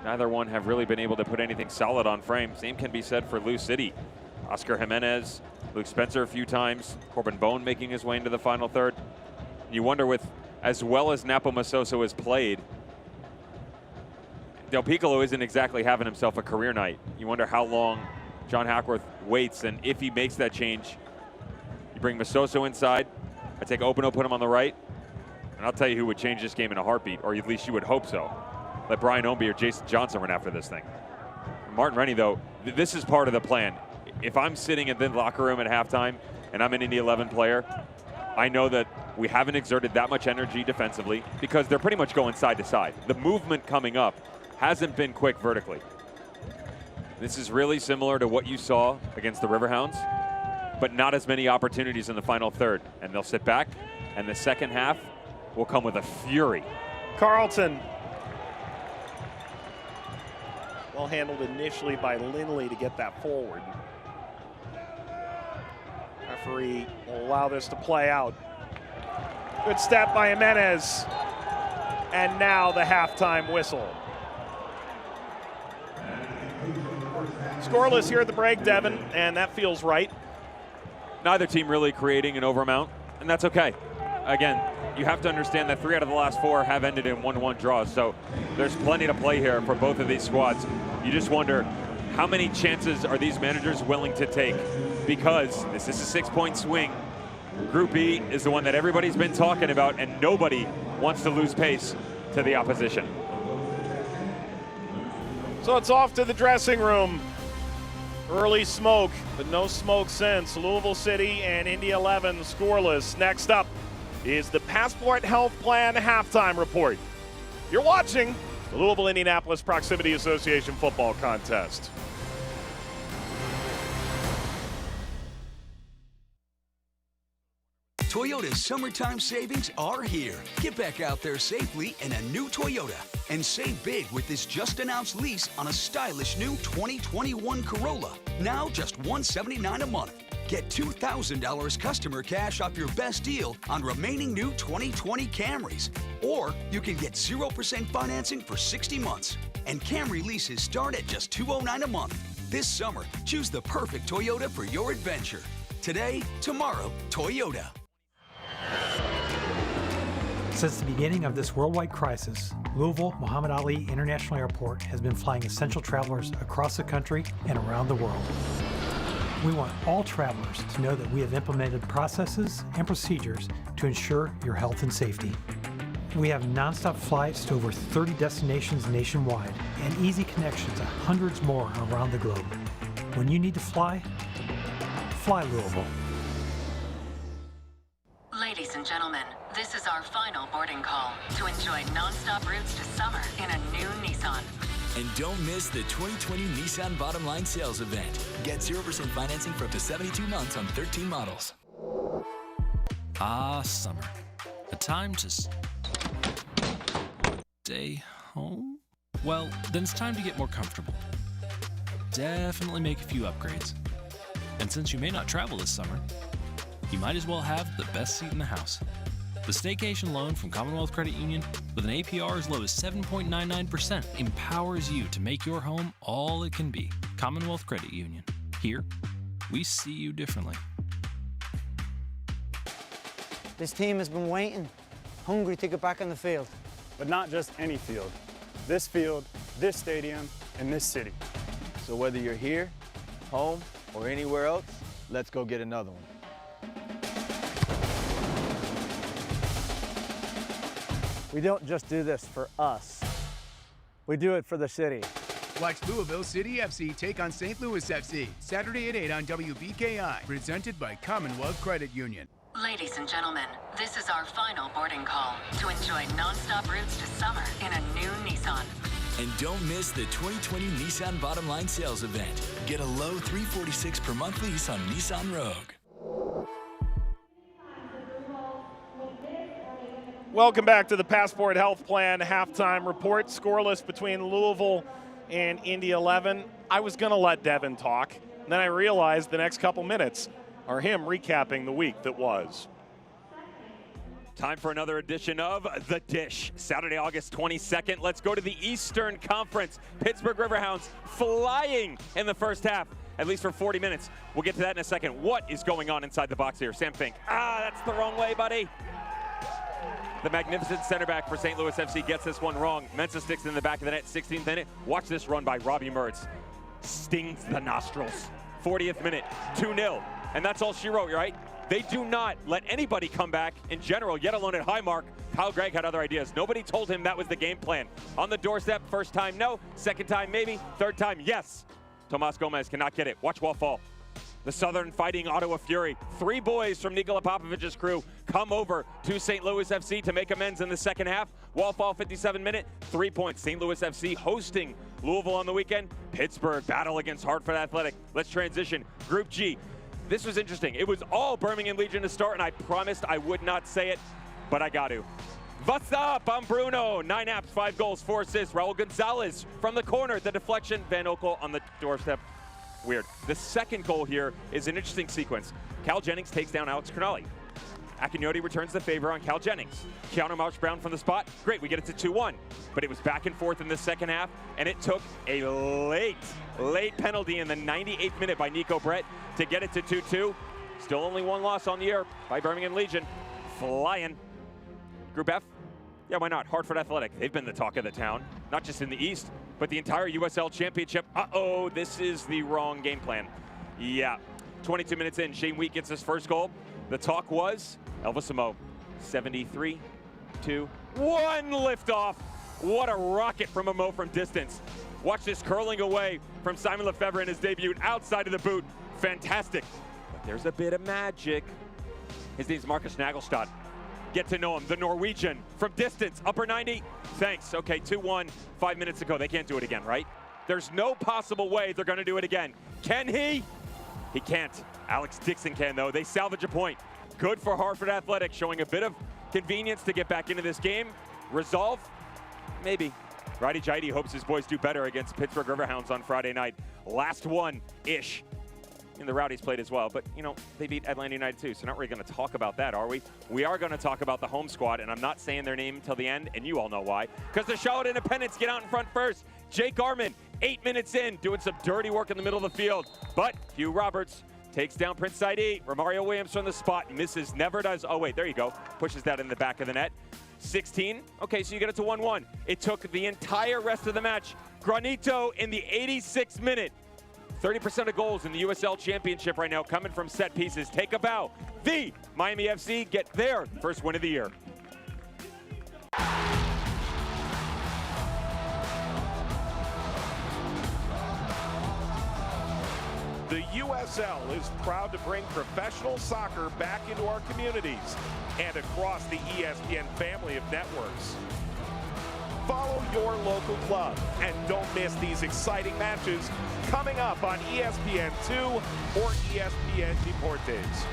neither one have really been able to put anything solid on frame. Same can be said for Lou City. Oscar Jimenez, Luke Spencer a few times, Corbin Bone making his way into the final third. You wonder, with as well as Napo Masoso has played, Del Piccolo isn't exactly having himself a career night. You wonder how long John Hackworth waits, and if he makes that change, you bring Masoso inside. I take Openo, put him on the right, and I'll tell you who would change this game in a heartbeat, or at least you would hope so. Let Brian Ownby or Jason Johnson run after this thing. Martin Rennie, though, this is part of the plan. If I'm sitting in the locker room at halftime and I'm an Indy 11 player, I know that we haven't exerted that much energy defensively because they're pretty much going side to side. The movement coming up hasn't been quick vertically. This is really similar to what you saw against the Riverhounds, but not as many opportunities in the final third. And they'll sit back, and the second half will come with a fury. Carlton. Well handled initially by Lindley to get that forward. Referee will allow this to play out. Good step by Jimenez. And now the halftime whistle. Scoreless here at the break, Devin, and that feels right. Neither team really creating an overamount, and that's okay. Again, you have to understand that 3 out of the last 4 have ended in 1-1 draws, so there's plenty to play here for both of these squads. You just wonder, how many chances are these managers willing to take? Because this is a 6-point swing. Group E is the one that everybody's been talking about, and nobody wants to lose pace to the opposition. So it's off to the dressing room. Early smoke, but no smoke since. Louisville City and Indy 11 scoreless. Next up is the Passport Health Plan halftime report. You're watching the Louisville-Indianapolis Proximity Association football contest. Toyota's summertime savings are here. Get back out there safely in a new Toyota and save big with this just announced lease on a stylish new 2021 Corolla. Now just $179 a month. Get $2,000 customer cash off your best deal on remaining new 2020 Camrys. Or you can get 0% financing for 60 months. And Camry leases start at just $209 a month. This summer, choose the perfect Toyota for your adventure. Today, tomorrow, Toyota. Since the beginning of this worldwide crisis, Louisville Muhammad Ali International Airport has been flying essential travelers across the country and around the world. We want all travelers to know that we have implemented processes and procedures to ensure your health and safety. We have nonstop flights to over 30 destinations nationwide and easy connections to hundreds more around the globe. When you need to fly, fly Louisville. Ladies and gentlemen, this is our final boarding call to enjoy non-stop routes to summer in a new Nissan. And don't miss the 2020 Nissan Bottom Line Sales Event. Get 0% financing for up to 72 months on 13 models. Ah, summer. A time to stay home? Well, then it's time to get more comfortable. Definitely make a few upgrades. And since you may not travel this summer, you might as well have the best seat in the house. The staycation loan from Commonwealth Credit Union with an APR as low as 7.99% empowers you to make your home all it can be. Commonwealth Credit Union. Here, we see you differently. This team has been waiting, hungry to get back on the field. But not just any field. This field, this stadium, and this city. So whether you're here, home, or anywhere else, let's go get another one. We don't just do this for us. We do it for the city. Watch Louisville City FC take on St. Louis FC Saturday at 8 on WBKI, presented by Commonwealth Credit Union. Ladies and gentlemen, this is our final boarding call to enjoy non-stop routes to summer in a new Nissan. And don't miss the 2020 Nissan Bottom Line Sales Event. Get a low $346 per month lease on Nissan Rogue. Welcome back to the Passport Health Plan halftime report. Scoreless between Louisville and Indy 11. I was going to let Devin talk, and then I realized the next couple minutes are him recapping the week that was. Time for another edition of The Dish. Saturday, August 22nd. Let's go to the Eastern Conference. Pittsburgh Riverhounds flying in the first half, at least for 40 minutes. We'll get to that in a second. What is going on inside the box here? Sam Fink. That's the wrong way, buddy. The magnificent center back for St. Louis FC gets this one wrong. Mensah sticks in the back of the net, 16th minute. Watch this run by Robbie Mertz. Stings the nostrils. 40th minute, 2-0. And that's all she wrote, right? They do not let anybody come back in general, yet alone at Highmark. Kyle Gregg had other ideas. Nobody told him that was the game plan. On the doorstep, first time, no. Second time, maybe. Third time, yes. Tomas Gomez cannot get it. Watch wall fall. The Southern Fighting Ottawa Fury. 3 boys from Nikola Popovic's crew come over to St. Louis FC to make amends in the second half. Wall fall, 57 minute, 3 points. St. Louis FC hosting Louisville on the weekend. Pittsburgh battle against Hartford Athletic. Let's transition. Group G. This was interesting. It was all Birmingham Legion to start, and I promised I would not say it, but I got to. What's up? I'm Bruno. 9 apps, 5 goals, 4 assists. Raul Gonzalez from the corner. The deflection. Van Okel on the doorstep. Weird. The second goal here is an interesting sequence. Cal Jennings takes down Alex Cronali. Akinyoti returns the favor on Cal Jennings. Keanu Marsh-Brown from the spot. Great, we get it to 2-1. But it was back and forth in the second half, and it took a late penalty in the 98th minute by Nico Brett to get it to 2-2. Still only 1 loss on the year by Birmingham Legion. Flying. Group F? Yeah, why not? Hartford Athletic. They've been the talk of the town, not just in the East, but the entire USL Championship. Uh-oh, this is the wrong game plan. Yeah, 22 minutes in, Shane Wheat gets his first goal. The talk was Elvis Amo, 73-1 liftoff. What a rocket from Amo from distance. Watch this curling away from Simon Lefebvre in his debut outside of the boot. Fantastic. But there's a bit of magic. His name's Marcus Nagelstad. Get to know him, the Norwegian, from distance, upper 90. Thanks. Okay, 2-1, 5 minutes ago. They can't do it again, right? There's no possible way they're going to do it again. Can he? He can't. Alex Dixon can, though. They salvage a point. Good for Hartford Athletics, showing a bit of convenience to get back into this game. Resolve? Maybe. Roddy Jaidi hopes his boys do better against Pittsburgh Riverhounds on Friday night. Last one-ish. And the Rowdies played as well, but, you know, they beat Atlanta United too, so not really going to talk about that, are we? We are going to talk about the home squad, and I'm not saying their name till the end, and you all know why. Because the Charlotte Independents get out in front first. Jake Garman, 8 minutes in, doing some dirty work in the middle of the field. But Hugh Roberts takes down Prince Saidi. Romario Williams from the spot, misses, never does. Oh, wait, there you go. Pushes that in the back of the net. 16. Okay, so you get it to 1-1. It took the entire rest of the match. Granito in the 86th minute. 30% of goals in the USL Championship right now coming from set pieces. Take a bow. The Miami FC get their first win of the year. The USL is proud to bring professional soccer back into our communities and across the ESPN family of networks. Follow your local club and don't miss these exciting matches coming up on ESPN2 or ESPN Deportes.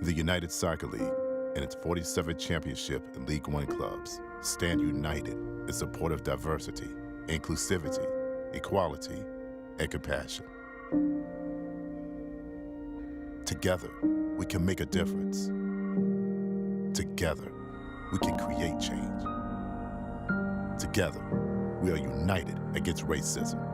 The United Soccer League and its 47th championship in League One clubs stand united in support of diversity, inclusivity, equality, and compassion. Together, we can make a difference. Together, we can create change. Together, we are united against racism.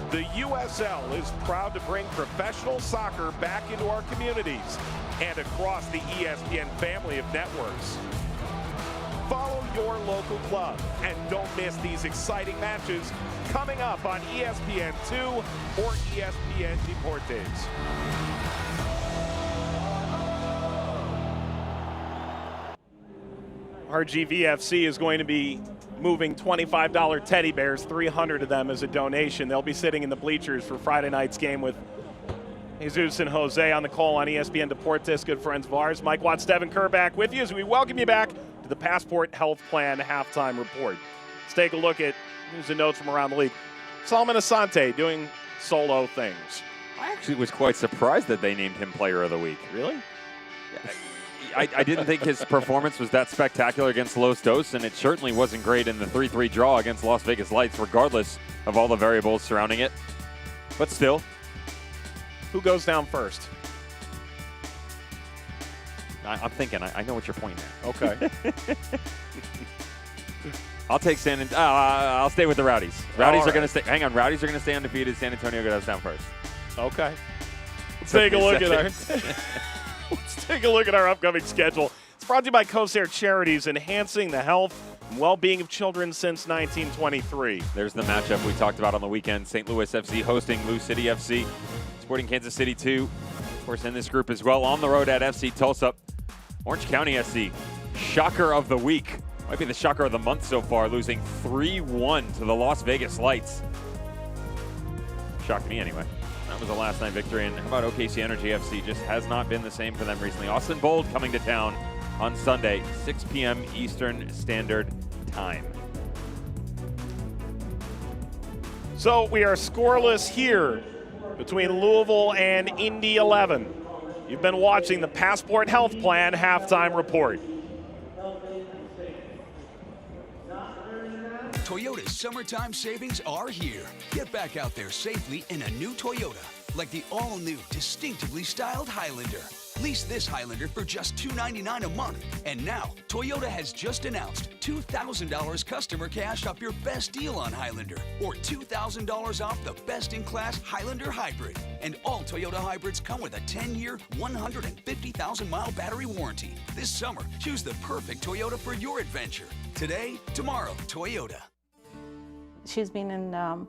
The USL is proud to bring professional soccer back into our communities and across the ESPN family of networks. Follow your local club and don't miss these exciting matches coming up on ESPN2 or ESPN Deportes. RGVFC is going to be moving $25 teddy bears, 300 of them as a donation. They'll be sitting in the bleachers for Friday night's game with Jesus and Jose on the call on ESPN Deportes, good friends of ours. Mike Watts, Devin Kerr back with you as we welcome you back to the Passport Health Plan halftime report. Let's take a look at news and notes from around the league. Solomon Asante doing solo things. I actually was quite surprised that they named him Player of the Week. Really? I didn't think his performance was that spectacular against Los Dos, and it certainly wasn't great in the 3-3 draw against Las Vegas Lights, regardless of all the variables surrounding it. But still. Who goes down first? I'm thinking. I know what you're pointing at. Okay. I'll take I'll stay with the Rowdies. Rowdies right. are going to stay. Hang on. Rowdies are going to stay undefeated. San Antonio goes down first. Okay. Let's take a look at our. Let's take a look at our upcoming schedule. It's brought to you by Cosair Charities, enhancing the health and well-being of children since 1923. There's the matchup we talked about on the weekend. St. Louis FC hosting Lou City FC. Sporting Kansas City 2. Of course, in this group as well. On the road at FC Tulsa. Orange County SC. Shocker of the week. Might be the shocker of the month so far, losing 3-1 to the Las Vegas Lights. Shocked me anyway. That was a last night victory. And how about OKC Energy FC? Just has not been the same for them recently. Austin Bold coming to town on Sunday, 6 p.m. Eastern Standard Time. So we are scoreless here between Louisville and Indy 11. You've been watching the Passport Health Plan halftime report. Toyota's summertime savings are here. Get back out there safely in a new Toyota, like the all-new, distinctively styled Highlander. Lease this Highlander for just $299 a month. And now, Toyota has just announced $2,000 customer cash off your best deal on Highlander, or $2,000 off the best-in-class Highlander Hybrid. And all Toyota hybrids come with a 10-year, 150,000-mile battery warranty. This summer, choose the perfect Toyota for your adventure. Today, tomorrow, Toyota. She's been in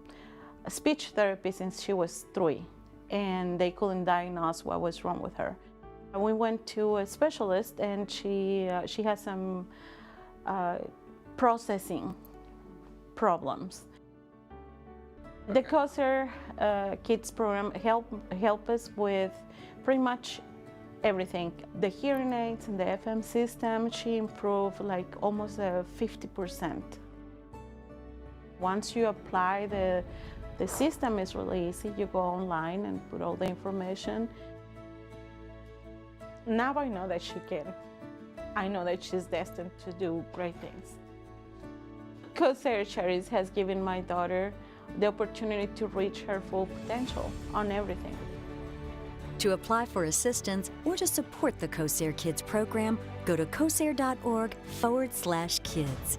speech therapy since she was 3, and they couldn't diagnose what was wrong with her. We went to a specialist, and she has some processing problems. The COSER Kids program help us with pretty much everything. The hearing aids and the FM system, she improved like almost 50%. Once you apply the system is really easy. You go online and put all the information. Now I know that she can. I know that she's destined to do great things. COSER Cherries has given my daughter the opportunity to reach her full potential on everything. To apply for assistance or to support the COSER Kids program, go to coser.org/kids.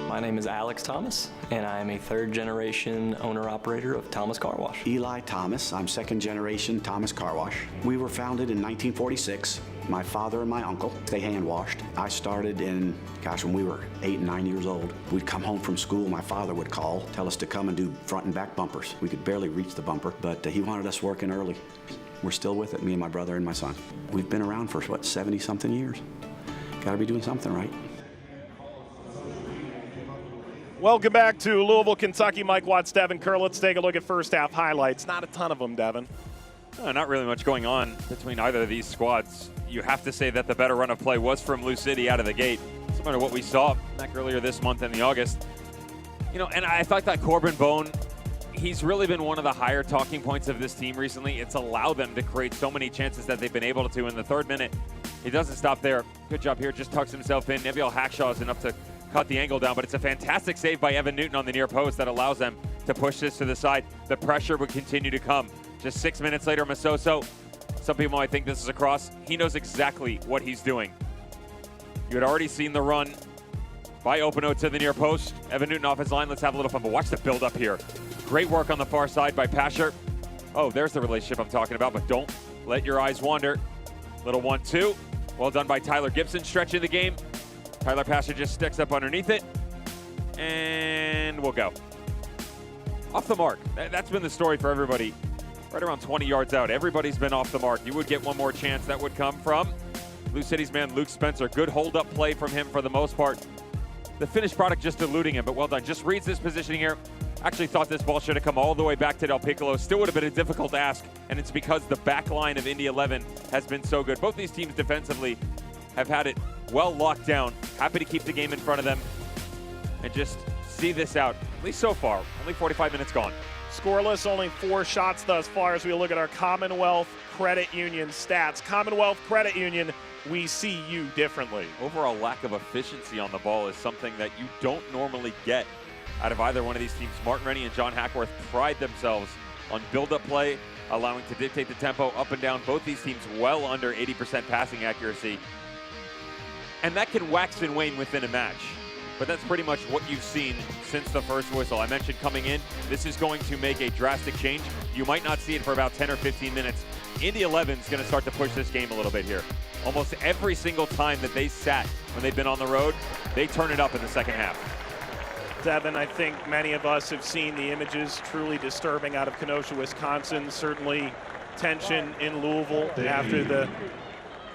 My name is Alex Thomas, and I am a third-generation owner-operator of Thomas Car Wash. Eli Thomas. I'm second-generation Thomas Car Wash. We were founded in 1946. My father and my uncle, they hand-washed. I started in, when we were 8 and 9 years old. We'd come home from school, my father would call, tell us to come and do front and back bumpers. We could barely reach the bumper, but he wanted us working early. We're still with it, me and my brother and my son. We've been around for, 70-something years. Gotta be doing something right. Welcome back to Louisville, Kentucky. Mike Watts, Devin Kerr. Let's take a look at first half highlights. Not a ton of them, Devin. Not really much going on between either of these squads. You have to say that the better run of play was from Lou City out of the gate, similar to what we saw back earlier this month in the August. And I thought that Corbin Bone, he's really been one of the higher talking points of this team recently. It's allowed them to create so many chances that they've been able to. In the third minute, he doesn't stop there. Good job here, just tucks himself in. Neviel Hackshaw is enough to cut the angle down, but it's a fantastic save by Evan Newton on the near post that allows them to push this to the side. The pressure would continue to come. Just 6 minutes later, Masoso, some people might think this is a cross. He knows exactly what he's doing. You had already seen the run by Opino to the near post. Evan Newton off his line. Let's have a little fun, but watch the build up here. Great work on the far side by Pasher. Oh, there's the relationship I'm talking about, but don't let your eyes wander. Little 1-2. Well done by Tyler Gibson, stretching the game. Tyler Pasher just sticks up underneath it, and we'll go. Off the mark. That's been the story for everybody. Right around 20 yards out. Everybody's been off the mark. You would get one more chance. That would come from Lou City's man, Luke Spencer. Good hold-up play from him for the most part. The finished product just eluding him, but well done. Just reads this positioning here. Actually thought this ball should have come all the way back to Del Piccolo. Still would have been a difficult ask, and it's because the back line of Indy 11 has been so good. Both these teams defensively have had it well locked down. Happy to keep the game in front of them and just see this out, at least so far. Only 45 minutes gone. Scoreless, only 4 shots thus far as we look at our Commonwealth Credit Union stats. Commonwealth Credit Union, we see you differently. Overall lack of efficiency on the ball is something that you don't normally get out of either one of these teams. Martin Rennie and John Hackworth pride themselves on build-up play, allowing to dictate the tempo up and down. Both these teams well under 80% passing accuracy. And that can wax and wane within a match. But that's pretty much what you've seen since the first whistle. I mentioned coming in, this is going to make a drastic change. You might not see it for about 10 or 15 minutes. Indy 11 is going to start to push this game a little bit here. Almost every single time that they sat when they've been on the road, they turn it up in the second half. Devin, I think many of us have seen the images truly disturbing out of Kenosha, Wisconsin. Certainly tension in Louisville after the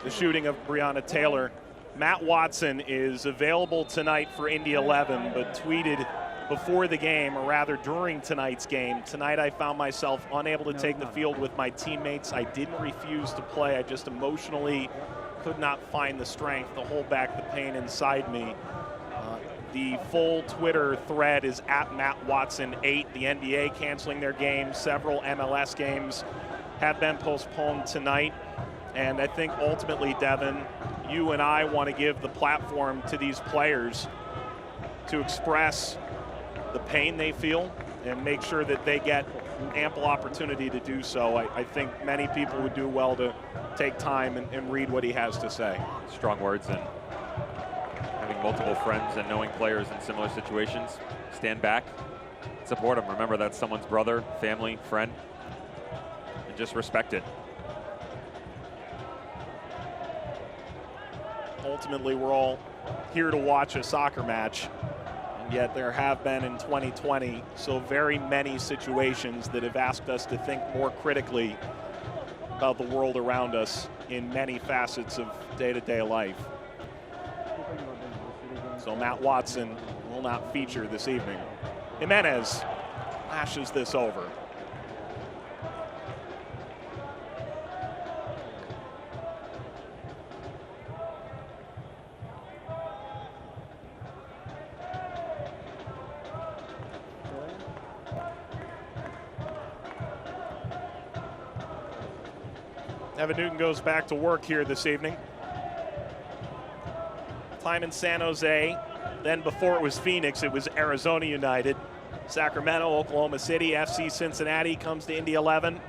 shooting of Breonna Taylor. Matt Watson is available tonight for Indy 11, but tweeted before the game, or rather during tonight's game, "Tonight I found myself unable to take the field with my teammates. I didn't refuse to play. I just emotionally could not find the strength to hold back the pain inside me." The full Twitter thread is @MattWatson8. The NBA canceling their games. Several MLS games have been postponed tonight. And I think ultimately, Devin, you and I want to give the platform to these players to express the pain they feel and make sure that they get ample opportunity to do so. I think many people would do well to take time and read what he has to say. Strong words, and having multiple friends and knowing players in similar situations, stand back, support them. Remember, that's someone's brother, family, friend, and just respect it. Ultimately, we're all here to watch a soccer match, and yet there have been in 2020 so very many situations that have asked us to think more critically about the world around us in many facets of day-to-day life. So Matt Watson will not feature this evening. Jimenez lashes this over. Evan Newton goes back to work here this evening. Time in San Jose, then before it was Phoenix, it was Arizona United. Sacramento, Oklahoma City, FC Cincinnati, comes to Indy 11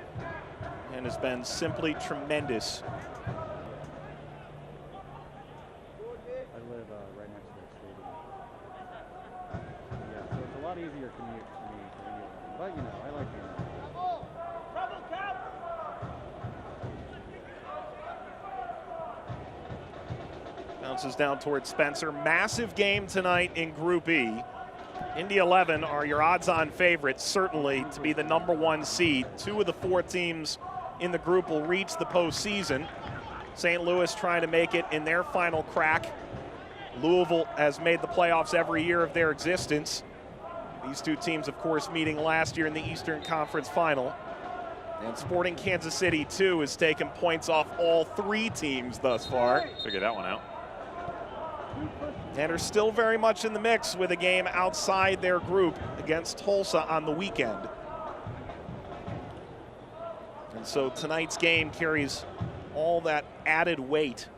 and has been simply tremendous. I live right next to the stadium. Yeah, so it's a lot easier commute for me to Indy 11. But, you know, I like being there. Bounces down towards Spencer. Massive game tonight in Group E. Indy 11 are your odds-on favorites, certainly, to be the #1 seed. 2 of the 4 teams in the group will reach the postseason. St. Louis trying to make it in their final crack. Louisville has made the playoffs every year of their existence. These 2 teams, of course, meeting last year in the Eastern Conference Final. And Sporting Kansas City, too, has taken points off all 3 teams thus far. Figure that one out. And are still very much in the mix with a game outside their group against Tulsa on the weekend. And so tonight's game carries all that added weight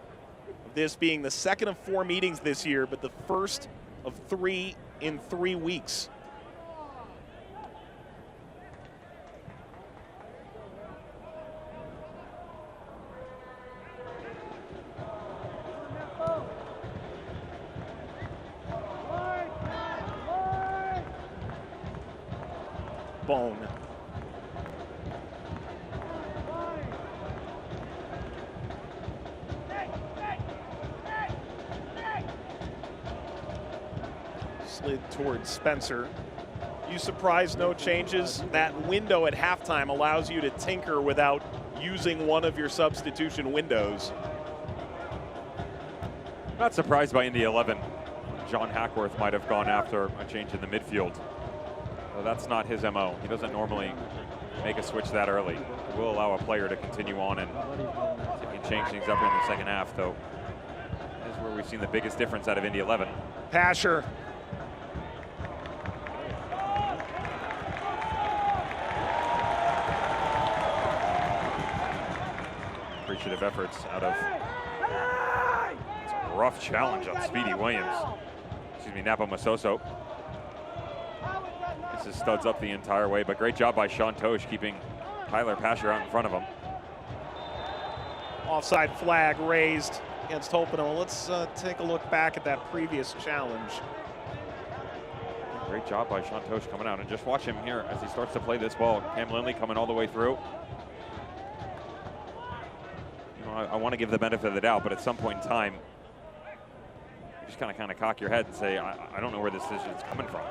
of this being the second of 4 meetings this year, but the first of 3 in 3 weeks. Bone. Slid towards Spencer. You surprised no changes? That window at halftime allows you to tinker without using one of your substitution windows. Not surprised by Indy 11. John Hackworth might have gone after a change in the midfield. So that's not his MO. He doesn't normally make a switch that early. He will allow a player to continue on and see if he can change things up in the second half, though. This is where we've seen the biggest difference out of Indy 11. Pasher. Appreciative efforts out of it's a rough challenge on Speedy Williams. Excuse me, Napo Masoso. This is studs up the entire way, but great job by Sean Tosh keeping Tyler Pasher out in front of him. Offside flag raised against Hopino. Let's take a look back at that previous challenge. Great job by Sean Tosh coming out, and just watch him here as he starts to play this ball. Cam Lindley coming all the way through. You know, I want to give the benefit of the doubt, but at some point in time, you just kind of cock your head and say, I don't know where this decision's coming from.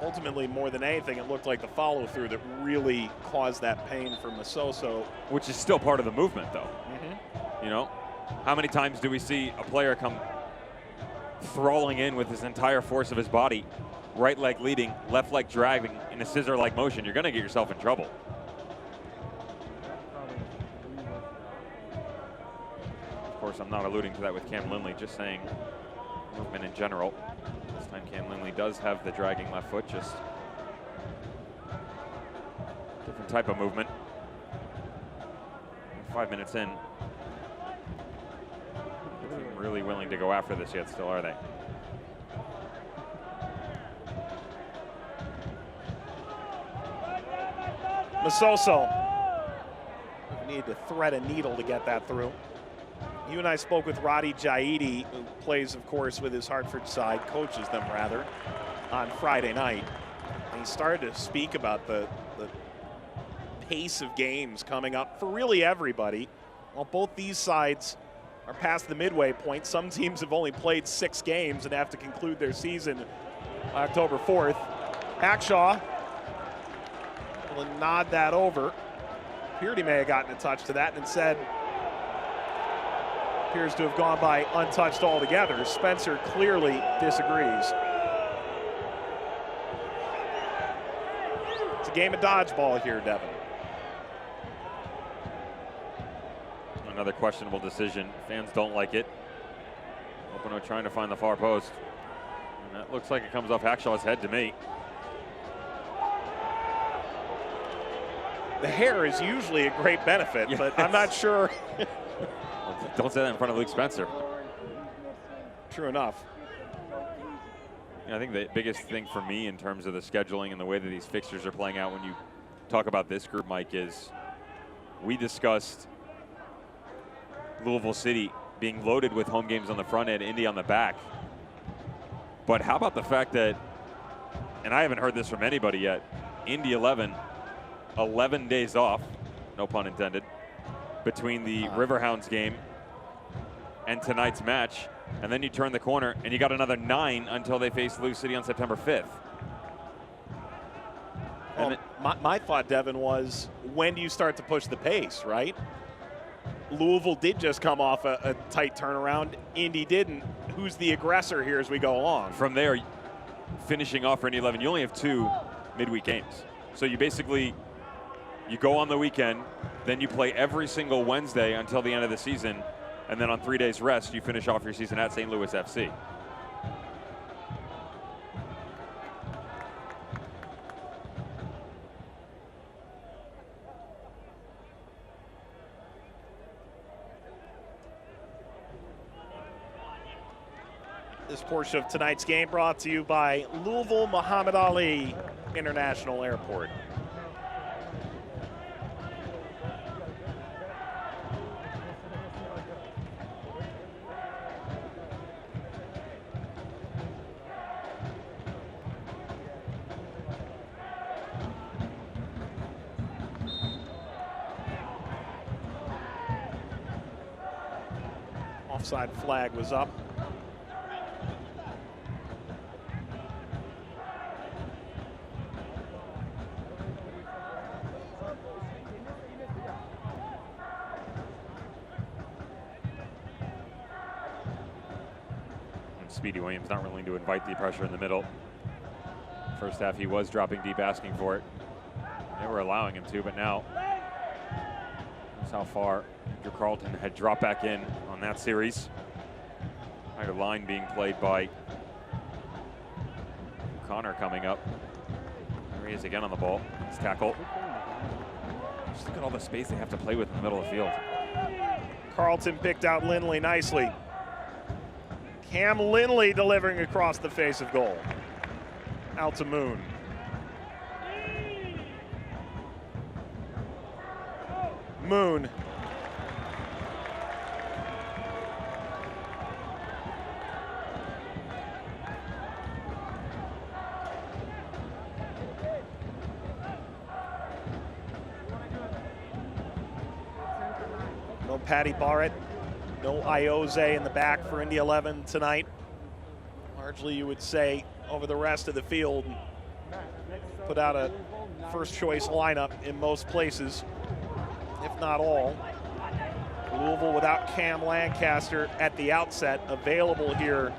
Ultimately, more than anything, it looked like the follow-through that really caused that pain for Masoso. Which is still part of the movement, though. You know, how many times do we see a player come thralling in with his entire force of his body, right leg leading, left leg driving in a scissor-like motion? You're going to get yourself in trouble. Of course, I'm not alluding to that with Cam Lindley, just saying movement in general. This time Cam Lindley does have the dragging left foot, just different type of movement. 5 minutes in. Really willing to go after this yet still, are they? Masoso. Need to thread a needle to get that through. You and I spoke with Roddy Jaidi, who plays, of course, with his Hartford side, coaches them rather, on Friday night. And he started to speak about the pace of games coming up for really everybody. While both these sides are past the midway point, some teams have only played 6 games and have to conclude their season October 4th. Hackshaw will nod that over. Appeared he may have gotten a touch to that, and instead appears to have gone by untouched altogether. Spencer clearly disagrees. It's a game of dodgeball here, Devin. Another questionable decision. Fans don't like it. Openo trying to find the far post. And that looks like it comes off Hackshaw's head to me. The hair is usually a great benefit, yes. But I'm not sure. Don't say that in front of Luke Spencer. True enough. I think the biggest thing for me in terms of the scheduling and the way that these fixtures are playing out when you talk about this group, Mike, is we discussed Louisville City being loaded with home games on the front end, Indy on the back. But how about the fact that, and I haven't heard this from anybody yet, Indy 11 days off, no pun intended, between the Riverhounds game and tonight's match, and then you turn the corner and you got another 9 until they face Lou City on September 5th. Well, my thought, Devin, was when do you start to push the pace, right? Louisville did just come off a tight turnaround. Indy didn't. Who's the aggressor here as we go along? From there, finishing off for Indy 11, you only have 2 midweek games. So you basically, you go on the weekend, then you play every single Wednesday until the end of the season, and then on 3 days rest, you finish off your season at St. Louis FC. This portion of tonight's game brought to you by Louisville Muhammad Ali International Airport. Offside flag was up. Speedy Williams not willing to invite the pressure in the middle. First half he was dropping deep asking for it. They were allowing him to, but now that's how far Andrew Carlton had dropped back in on that series. Higher line being played by Connor coming up. There he is again on the ball. Nice tackle. Just look at all the space they have to play with in the middle of the field. Carlton picked out Lindley nicely. Cam Lindley delivering across the face of goal. Out to Moon. Moon. No Patty Barrett. No Ioze in the back for Indy 11 tonight. Largely, you would say, over the rest of the field, put out a first choice lineup in most places, if not all. Louisville without Cam Lancaster at the outset, available here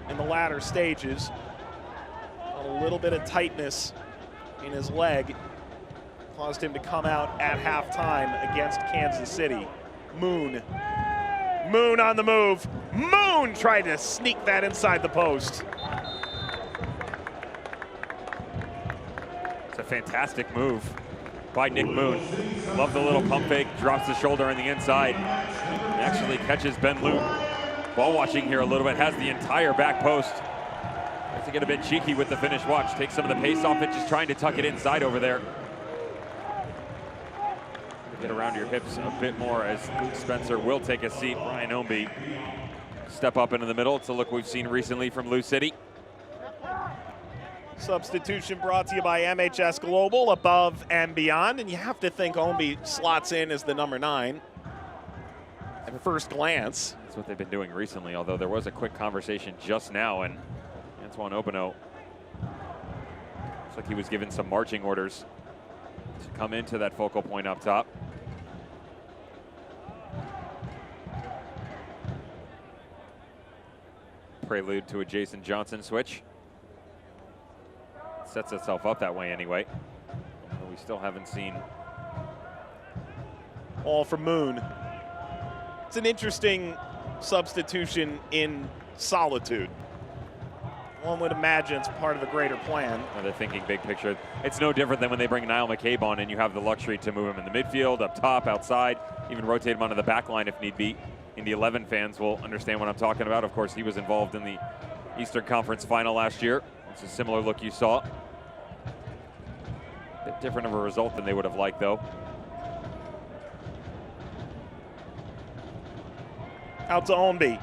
in the latter stages. A little bit of tightness in his leg caused him to come out at halftime against Kansas City. Moon on the move. Moon tried to sneak that inside the post. It's a fantastic move. by Nick Moon. Love the little pump fake, drops the shoulder on the inside. He actually catches Ben Loot. Ball watching here a little bit, has the entire back post. Has to get a bit cheeky with the finish. Watch, take some of the pace off it, just trying to tuck it inside over there. Get around your hips a bit more as Luke Spencer will take a seat. Ryan Ownby step up into the middle. It's a look we've seen recently from Lou City. Substitution brought to you by MHS Global, above and beyond. And you have to think Ownby slots in as the number 9 at first glance. That's what they've been doing recently, although there was a quick conversation just now, and Antoine Obono looks like he was given some marching orders to come into that focal point up top. Prelude to a Jason Johnson switch. Sets itself up that way anyway. But we still haven't seen. All from Moon. It's an interesting substitution in solitude. One would imagine it's part of a greater plan. They're thinking big picture. It's no different than when they bring Niall McCabe on and you have the luxury to move him in the midfield, up top, outside, even rotate him onto the back line if need be. Indy 11 fans will understand what I'm talking about. Of course, he was involved in the Eastern Conference final last year. It's a similar look you saw. A bit different of a result than they would have liked, though. Out to Ownby.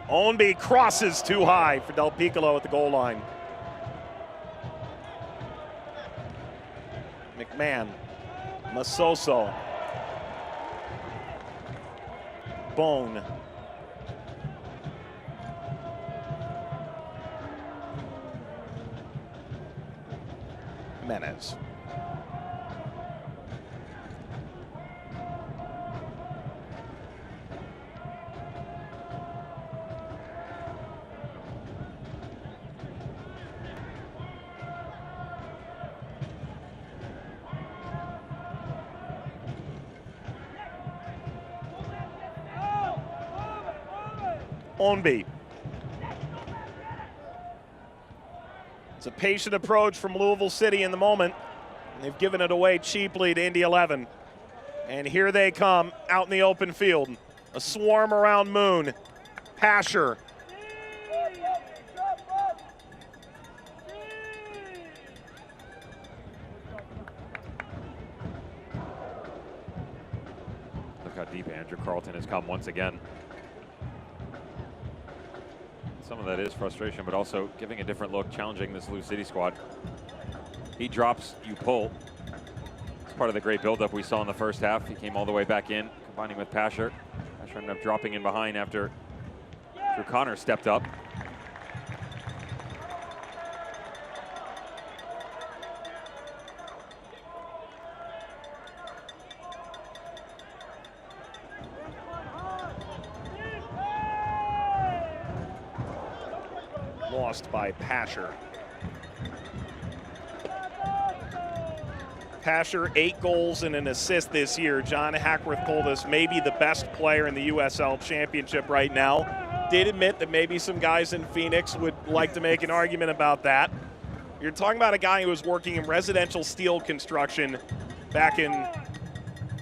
Ownby crosses too high for Del Piccolo at the goal line. McMahon. Masoso. Bone. Menez. Ownby. It's a patient approach from Louisville City in the moment. They've given it away cheaply to Indy 11. And here they come out in the open field. A swarm around Moon. Pasher. Look how deep Andrew Carlton has come once again. Some of that is frustration, but also giving a different look, challenging this Lou City squad. He drops, you pull. It's part of the great buildup we saw in the first half. He came all the way back in, combining with Pasher. Pasher ended up dropping in behind after Drew Connor stepped up. Lost by Pasher. Pasher, 8 goals and an assist this year. John Hackworth told us maybe the best player in the USL Championship right now. Did admit that maybe some guys in Phoenix would like to make an argument about that. You're talking about a guy who was working in residential steel construction back in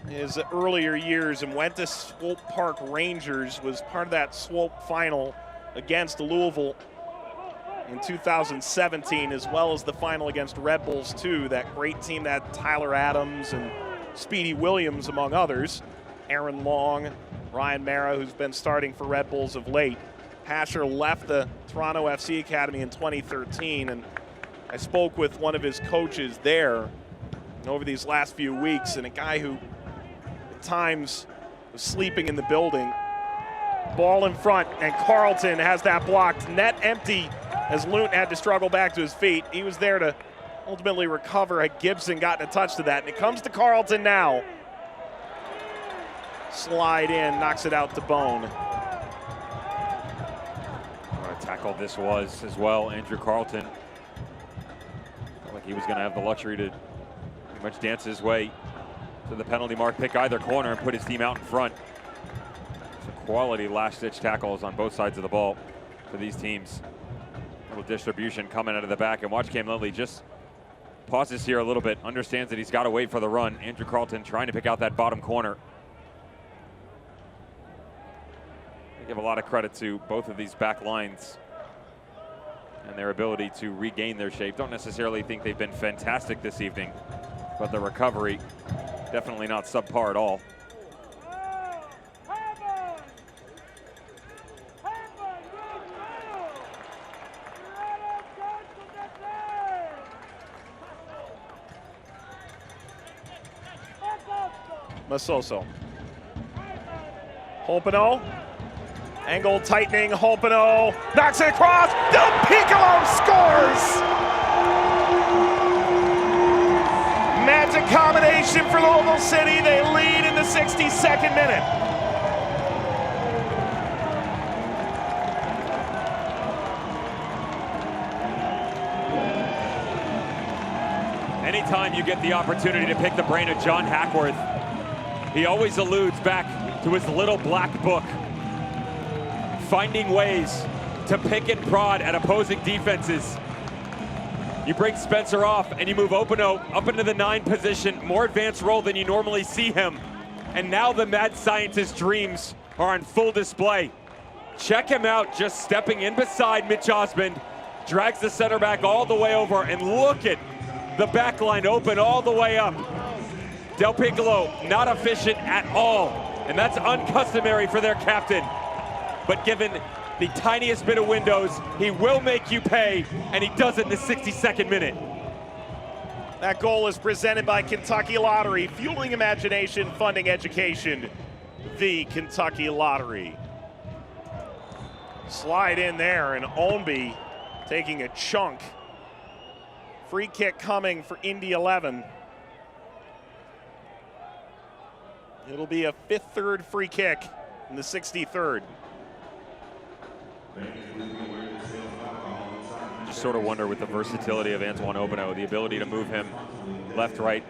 his earlier years and went to Swope Park Rangers, was part of that Swope final against Louisville in 2017, as well as the final against Red Bulls 2, that great team that had Tyler Adams and Speedy Williams, among others. Aaron Long, Ryan Mara, who's been starting for Red Bulls of late. Pasher left the Toronto FC Academy in 2013, and I spoke with one of his coaches there over these last few weeks, and a guy who at times was sleeping in the building. Ball in front, and Carlton has that blocked. Net empty as Luton had to struggle back to his feet. He was there to ultimately recover. Had Gibson gotten a touch to that, and it comes to Carlton now. Slide in, knocks it out to Bone. What a tackle this was as well. Andrew Carlton felt like he was going to have the luxury to pretty much dance his way to the penalty mark, pick either corner, and put his team out in front. Some quality last-ditch tackles on both sides of the ball for these teams. Little distribution coming out of the back, and watch Cam Lindley just Pauses here a little bit, understands that he's got to wait for the run. Andrew Carlton trying to pick out that bottom corner. I give a lot of credit to both of these back lines and their ability to regain their shape. Don't necessarily think they've been fantastic this evening, but the recovery, definitely not subpar at all. Masoso. Holpino. Angle tightening. Holpino knocks it across. Del Piccolo scores! Magic combination for Louisville City. They lead in the 62nd minute. Anytime you get the opportunity to pick the brain of John Hackworth, he always alludes back to his little black book, finding ways to pick and prod at opposing defenses. You bring Spencer off and you move Opino up into the 9 position, more advanced role than you normally see him. And now the mad scientist dreams are on full display. Check him out, just stepping in beside Mitch Osmond, drags the center back all the way over, and look at the back line open all the way up. Del Piccolo not efficient at all, and that's uncustomary for their captain. But given the tiniest bit of windows, he will make you pay, and he does it in the 62nd minute. That goal is presented by Kentucky Lottery, fueling imagination, funding education. The Kentucky Lottery. Slide in there, and Ownby taking a chunk. Free kick coming for Indy 11. It'll be a 5th free kick in the 63rd. Just sort of wonder with the versatility of Antoine Opino, the ability to move him left, right,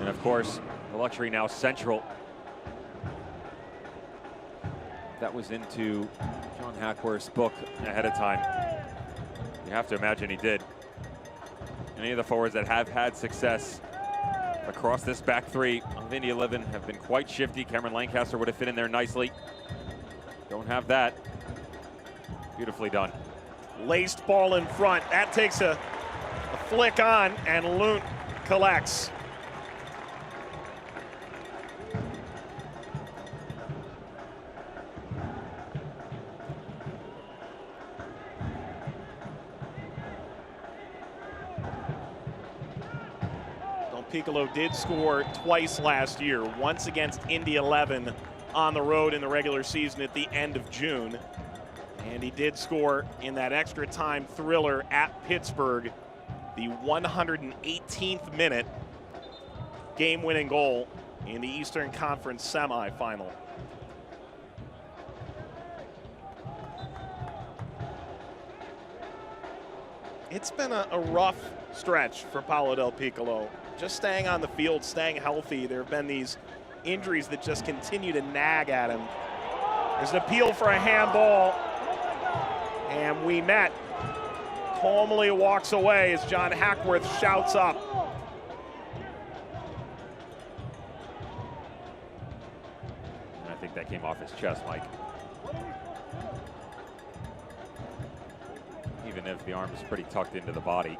and of course, the luxury now central. That was into John Hackworth's book ahead of time. You have to imagine he did. Any of the forwards that have had success across this back three of Indy 11 have been quite shifty. Cameron Lancaster would have fit in there nicely. Don't have that. Beautifully done. Laced ball in front. That takes a flick on, and Lunt collects. Piccolo did score twice last year, once against Indy 11 on the road in the regular season at the end of June. And he did score in that extra time thriller at Pittsburgh, the 118th minute game-winning goal in the Eastern Conference semifinal. It's been a rough stretch for Paolo Del Piccolo. Just staying on the field, staying healthy. There have been these injuries that just continue to nag at him. There's an appeal for a handball, and Ouimet calmly walks away as John Hackworth shouts up. I think that came off his chest, Mike. Even if the arm is pretty tucked into the body.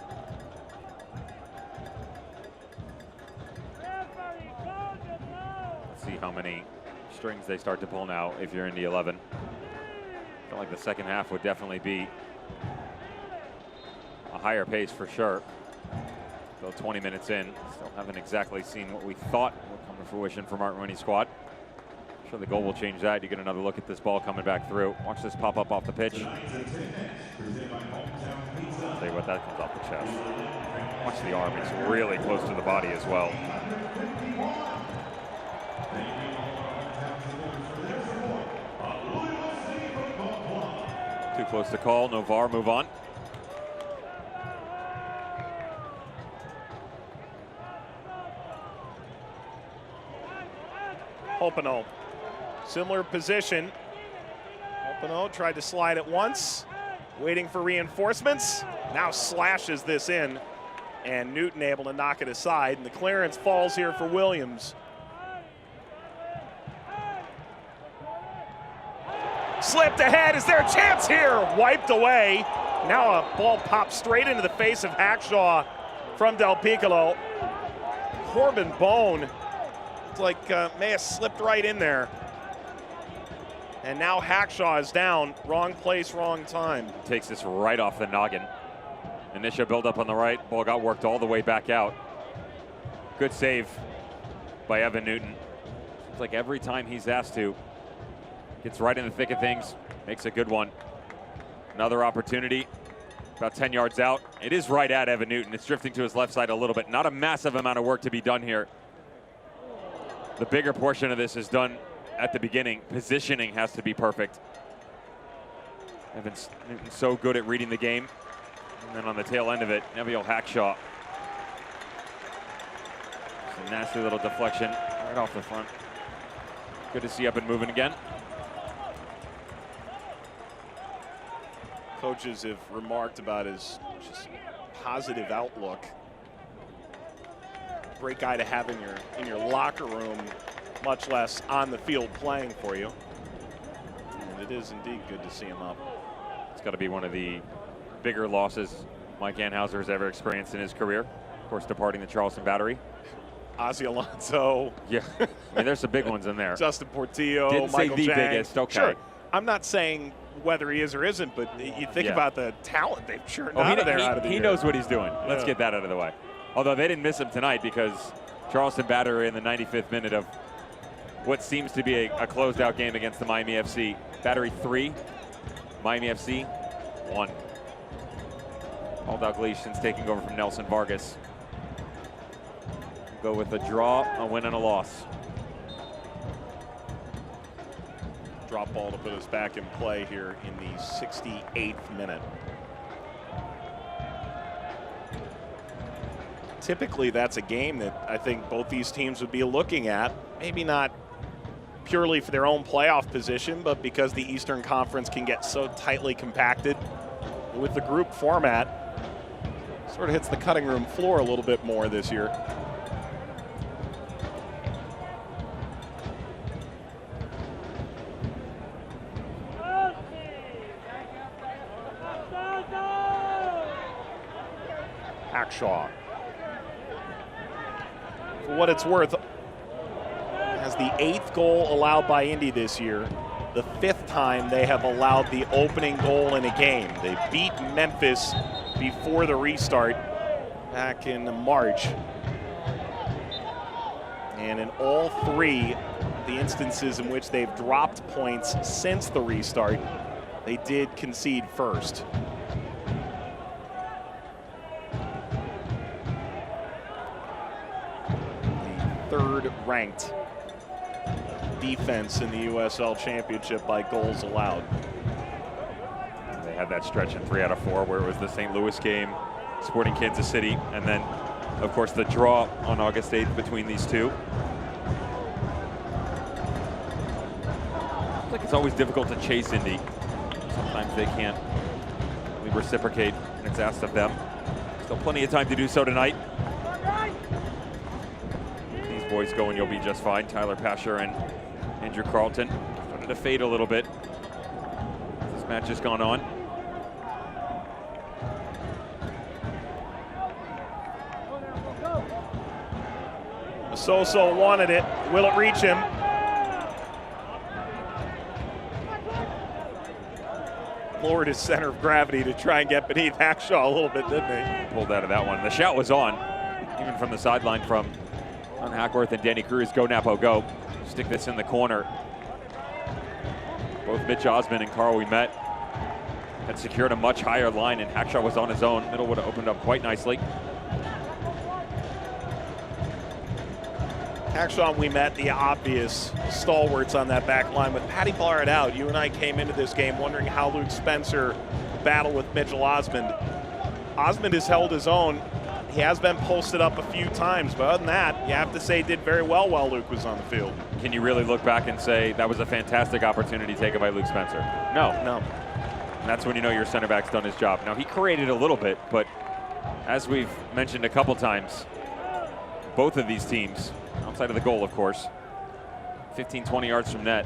See how many strings they start to pull now if you're Indy 11. I feel like the second half would definitely be a higher pace for sure. Still 20 minutes in, still haven't exactly seen what we thought would come to fruition for Martin Rooney's squad. I'm sure the goal will change that. You get another look at this ball coming back through. Watch this pop up off the pitch. I'll tell you what, that comes off the chest. Watch the arm, it's really close to the body as well. Too close to call, no VAR, move on. Opino, similar position. Opino tried to slide it once, waiting for reinforcements. Now slashes this in And Newton able to knock it aside, and the clearance falls here for Williams. Slipped ahead. Is there a chance here? Wiped away. Now a ball pops straight into the face of Hackshaw from Del Piccolo. Corbin Bone, it's like may have slipped right in there. And now Hackshaw is down. Wrong place, wrong time. Takes this right off the noggin. Initial build up on the right. Ball got worked all the way back out. Good save by Evan Newton. It's like every time he's asked to, gets right in the thick of things, makes a good one. Another opportunity, about 10 yards out. It is right at Evan Newton. It's drifting to his left side a little bit. Not a massive amount of work to be done here. The bigger portion of this is done at the beginning. Positioning has to be perfect. Evan Newton's so good at reading the game. And then on the tail end of it, Neville Hackshaw. It's a nasty little deflection right off the front. Good to see Evan moving again. Coaches have remarked about his just positive outlook. Great guy to have in your locker room, much less on the field playing for you. And it is indeed good to see him up. It's got to be one of the bigger losses Mike Anheuser has ever experienced in his career. Of course, departing the Charleston Battery. Ozzie Alonso. Yeah, I mean, there's some big ones in there. Justin Portillo, Didn't Michael say the Chang. biggest, okay. Sure. I'm not saying whether he is or isn't, but you think about the talent they've churned out of there. He knows what he's doing. Let's get that out of the way. Although they didn't miss him tonight because Charleston Battery in the 95th minute of what seems to be a closed out game against the Miami FC. Battery 3, Miami FC 1. All Dalgletians taking over from Nelson Vargas. Go with a draw, a win, and a loss. Drop ball to put us back in play here in the 68th minute. Typically, that's a game that I think both these teams would be looking at. Maybe not purely for their own playoff position, but because the Eastern Conference can get so tightly compacted with the group format. Sort of hits the cutting room floor a little bit more this year. Hackshaw, for what it's worth, has the 8th goal allowed by Indy this year, the 5th time they have allowed the opening goal in a game. They beat Memphis before the restart back in March. And in all 3 the instances in which they've dropped points since the restart, they did concede first. The 3rd ranked defense in the USL Championship by goals allowed. They had that stretch in 3 out of 4 where it was the St. Louis game, Sporting Kansas City, and then, of course, the draw on August 8th between these two. I feel like it's always difficult to chase Indy. Sometimes they can't really reciprocate when it's asked of them. Still plenty of time to do so tonight. These boys go and you'll be just fine. Tyler Pasher and Andrew Carlton started to fade a little bit. This match has gone on. Soso wanted it. Will it reach him? Lowered his center of gravity to try and get beneath Hackshaw a little bit, didn't he? Pulled out of that one. The shout was on, even from the sideline from John Hackworth and Danny Cruz. Go, Napo, go. Stick this in the corner. Both Mitch Osmond and Carl Ouimet had secured a much higher line, and Hackshaw was on his own. Middle would have opened up quite nicely. Hackshaw and Ouimet, the obvious stalwarts on that back line. With Patty Barrett out, you and I came into this game wondering how Luke Spencer would battle with Mitchell Osmond. Osmond has held his own. He has been posted up a few times, but other than that, you have to say he did very well while Luke was on the field. Can you really look back and say that was a fantastic opportunity taken by Luke Spencer? No. No. And that's when you know your center back's done his job. Now, he created a little bit, but As we've mentioned a couple times, both of these teams, outside of the goal, of course, 15, 20 yards from net,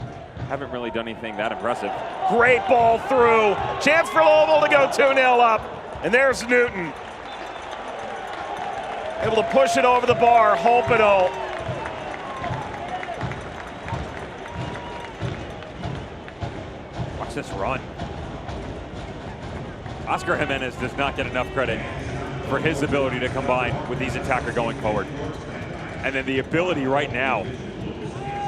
haven't really done anything that impressive. Great ball through. Chance for Louisville to go 2-0 up. And there's Newton. Able to push it over the bar. Hopedo. Watch this run. Oscar Jimenez does not get enough credit for his ability to combine with these attacker going forward. And then the ability right now,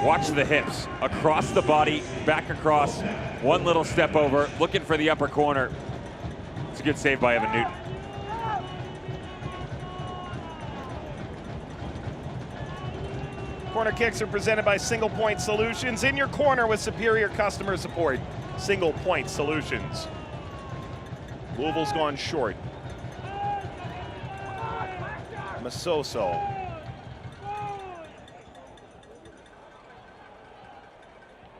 watch the hips, across the body, back across, one little step over, looking for the upper corner. It's a good save by Evan Newton. Corner kicks are presented by Single Point Solutions. In your corner with superior customer support. Single Point Solutions. Louisville's gone short. Masoso.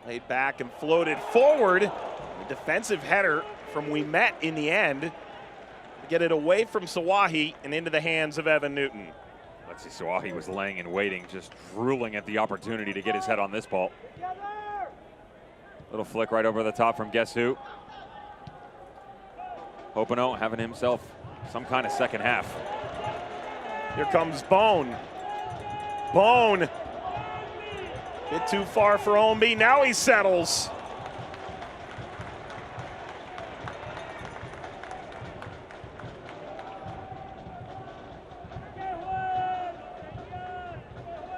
Laid back and floated forward. A defensive header from Ouimet in the end. To get it away from Sawahi and into the hands of Evan Newton. Let's see, Sawahi was laying and waiting, just drooling at the opportunity to get his head on this ball. Little flick right over the top from guess who? Hopedo having himself some kind of second half. Here comes Bone. Bone. Bit too far for Ownby. Now he settles.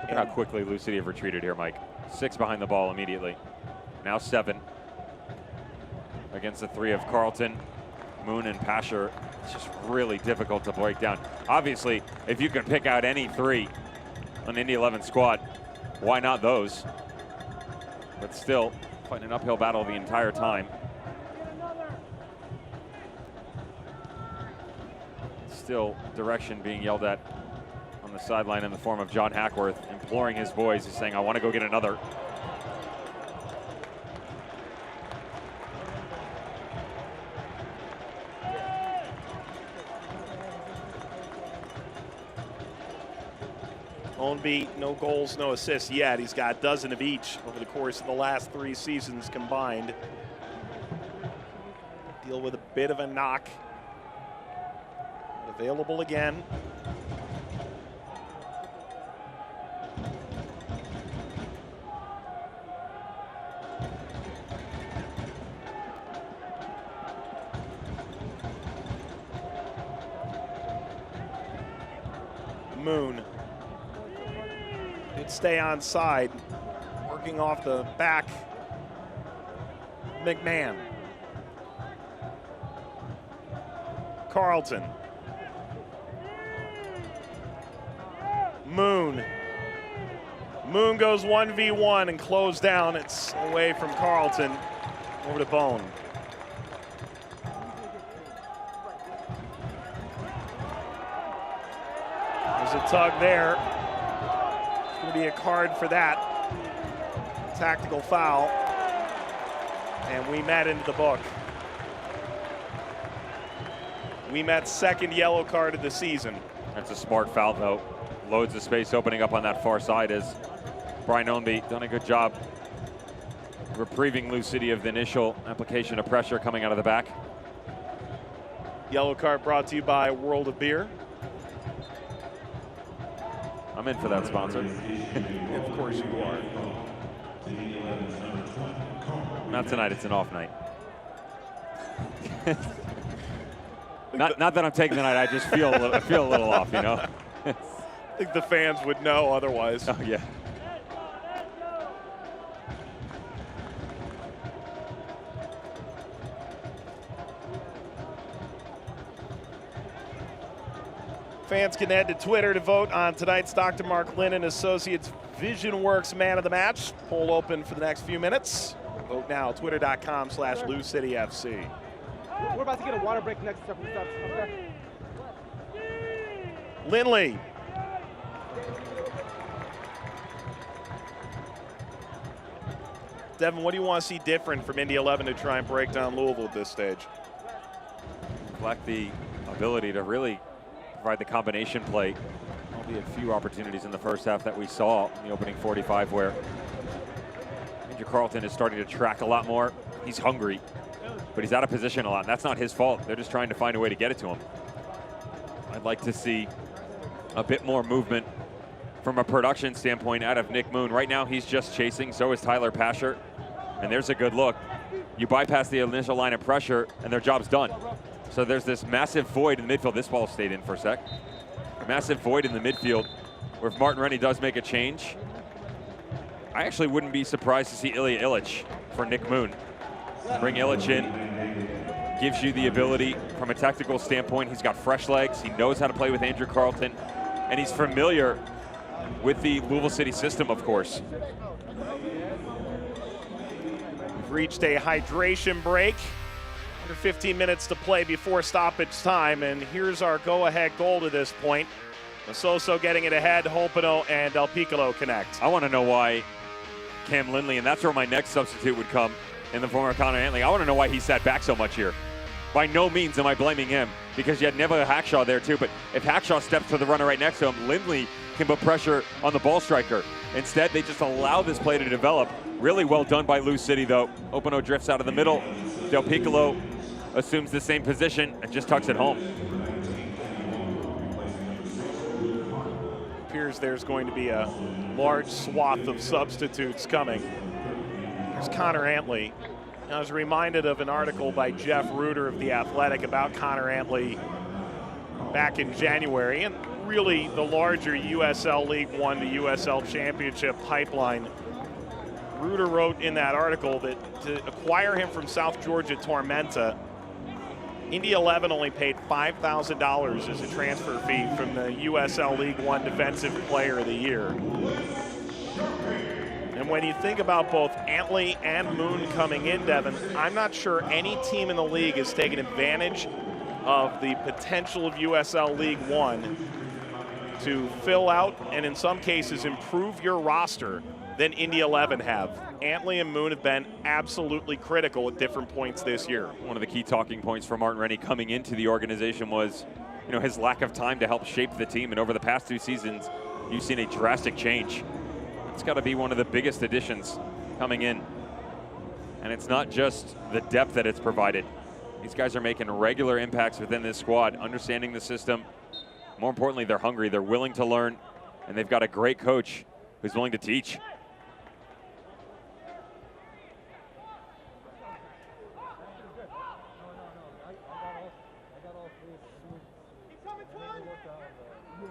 Look at how quickly Lou City have retreated here, Mike. 6 behind the ball immediately. Now 7 against the 3 of Carlton, Moon, and Pasher. It's just really difficult to break down. Obviously, if you can pick out any 3 on Indy 11 squad, why not those? But still, fighting an uphill battle the entire time. Still, direction being yelled at on the sideline in the form of John Hackworth, imploring his boys. He's saying, I want to go get another. Ownby, no goals, no assists yet. He's got a dozen of each over the course of the last 3 seasons combined. Deal with a bit of a knock. Available again. Moon. Did stay on side. Working off the back. McMahon. Carlton. Moon. Moon goes 1v1 and closed down. It's away from Carlton. Over to Bone. There's a tug there. It's going to be a card for that. Tactical foul. And Ouimet into the book. Ouimet's second yellow card of the season. That's a smart foul, though. Loads of space opening up on that far side as Brian Ownby done a good job reprieving Lou City of the initial application of pressure coming out of the back. Yellow card brought to you by World of Beer. I'm in for that sponsor. Of course you are. Not tonight, it's an off night. not that I'm taking the night, I just feel a little off, you know? I think the fans would know otherwise. Oh, yeah. Fans can head to Twitter to vote on tonight's Dr. Mark Lennon Associates VisionWorks Man of the Match. Poll open for the next few minutes. Vote now, twitter.com/LouCityFC. We're about to get a water break next step. Okay. Lindley. Devin, what do you want to see different from Indy 11 to try and break down Louisville at this stage? Lack the ability to really provide the combination play. There'll be a few opportunities in the first half that we saw in the opening 45 where Andrew Carlton is starting to track a lot more. He's hungry, but he's out of position a lot. And that's not his fault. They're just trying to find a way to get it to him. I'd like to see a bit more movement from a production standpoint out of Nick Moon. Right now he's just chasing, so is Tyler Pasher. And there's a good look. You bypass the initial line of pressure and their job's done. So there's this massive void in the midfield. This ball stayed in for a sec. A massive void in the midfield where if Martin Rennie does make a change, I actually wouldn't be surprised to see Ilya Illich for Nick Moon. Bring Illich in, gives you the ability from a tactical standpoint. He's got fresh legs. He knows how to play with Andrew Carlton, and he's familiar with the Louisville City system, of course. We've reached a hydration break. Under 15 minutes to play before stoppage time, and here's our go-ahead goal to this point. Masoso getting it ahead, Holpino and Del Piccolo connect. I want to know why Cam Lindley, and that's where my next substitute would come in the form of Connor Antley. I want to know why he sat back so much here. By no means am I blaming him, because you had Neville Hackshaw there too, but if Hackshaw steps to the runner right next to him, Lindley can put pressure on the ball striker. Instead, they just allow this play to develop. Really well done by Lou City, though. Opino drifts out of the middle. Del Piccolo assumes the same position and just tucks it home. Appears there's going to be a large swath of substitutes coming. Here's Connor Antley. I was reminded of an article by Jeff Reuter of The Athletic about Connor Antley back in January, and really the larger USL League One to USL Championship pipeline. Reuter wrote in that article that to acquire him from South Georgia Tormenta, Indy 11 only paid $5,000 as a transfer fee from the USL League One Defensive Player of the Year. And when you think about both Antley and Moon coming in, Devin, I'm not sure any team in the league has taken advantage of the potential of USL League One to fill out and in some cases improve your roster than Indy 11 have. Antley and Moon have been absolutely critical at different points this year. One of the key talking points for Martin Rennie coming into the organization was, his lack of time to help shape the team. And over the past 2 seasons, you've seen a drastic change. It's got to be one of the biggest additions coming in. And it's not just the depth that it's provided. These guys are making regular impacts within this squad, understanding the system. More importantly, they're hungry, they're willing to learn, and they've got a great coach who's willing to teach.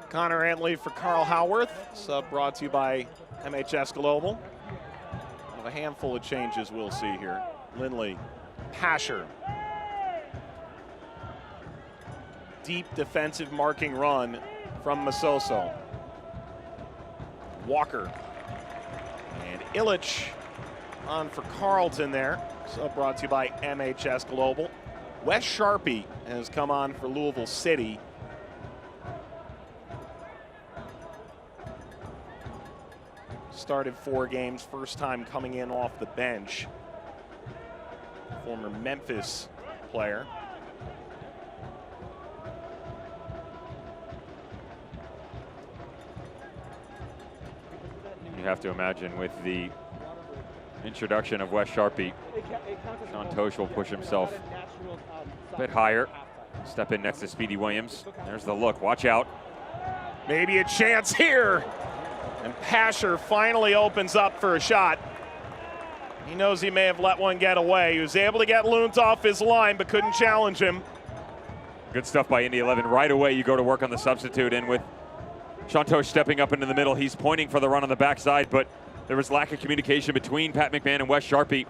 Connor Antley for Carl Howarth. Sub brought to you by MHS Global. One of a handful of changes we'll see here. Lindley, Pasher. Deep defensive marking run from Masoso. Walker. And Illich on for Carlton there. Sub brought to you by MHS Global. Wes Sharpie has come on for Louisville City. Started 4 games, first time coming in off the bench. Former Memphis player. You have to imagine with the introduction of Wes Sharpie, Sean Tosh will push himself a bit higher. Step in next to Speedy Williams. There's the look, watch out. Maybe a chance here. And Pasher finally opens up for a shot. He knows he may have let one get away. He was able to get Luntz off his line, but couldn't challenge him. Good stuff by Indy 11. Right away, you go to work on the substitute, and with Shantosh stepping up into the middle, he's pointing for the run on the backside, but there was lack of communication between Pat McMahon and Wes Sharpie.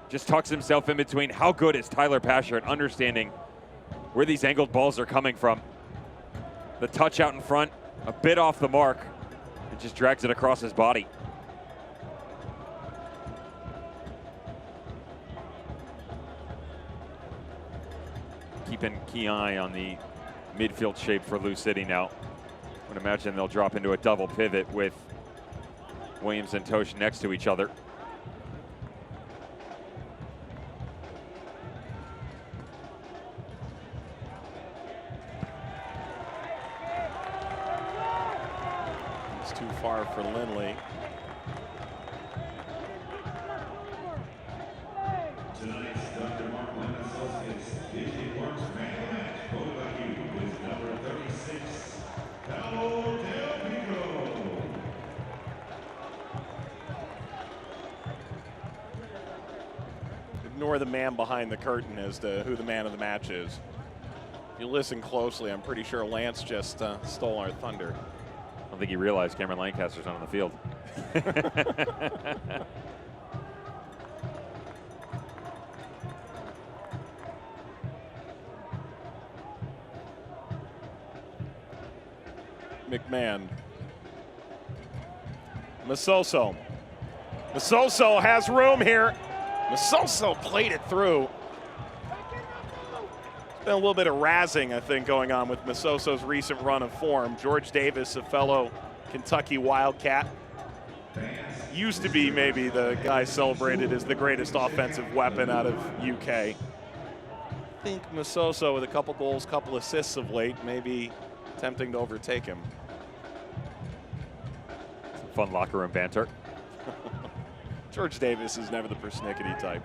Just tucks himself in between. How good is Tyler Pasher at understanding where these angled balls are coming from? The touch out in front, a bit off the mark. It just drags it across his body. Keeping key eye on the midfield shape for Lou City now. I would imagine they'll drop into a double pivot with Williams and Tosh next to each other. too far for Lindley. Tonight's Dr. Mark Lynn Associates DJ Works Man of the Match, voted by you, is number 36, Paolo Del Pico. Ignore the man behind the curtain as to who the man of the match is. If you listen closely, I'm pretty sure Lance just stole our thunder. I don't think he realized Cameron Lancaster's not on the field. McMahon. Masoso. Masoso has room here. Masoso played it through. There's been a little bit of razzing, I think, going on with Masoso's recent run of form. George Davis, a fellow Kentucky Wildcat, used to be maybe the guy celebrated as the greatest offensive weapon out of UK. I think Masoso, with a couple goals, couple assists of late, maybe tempting to overtake him. Some fun locker room banter. George Davis is never the persnickety type.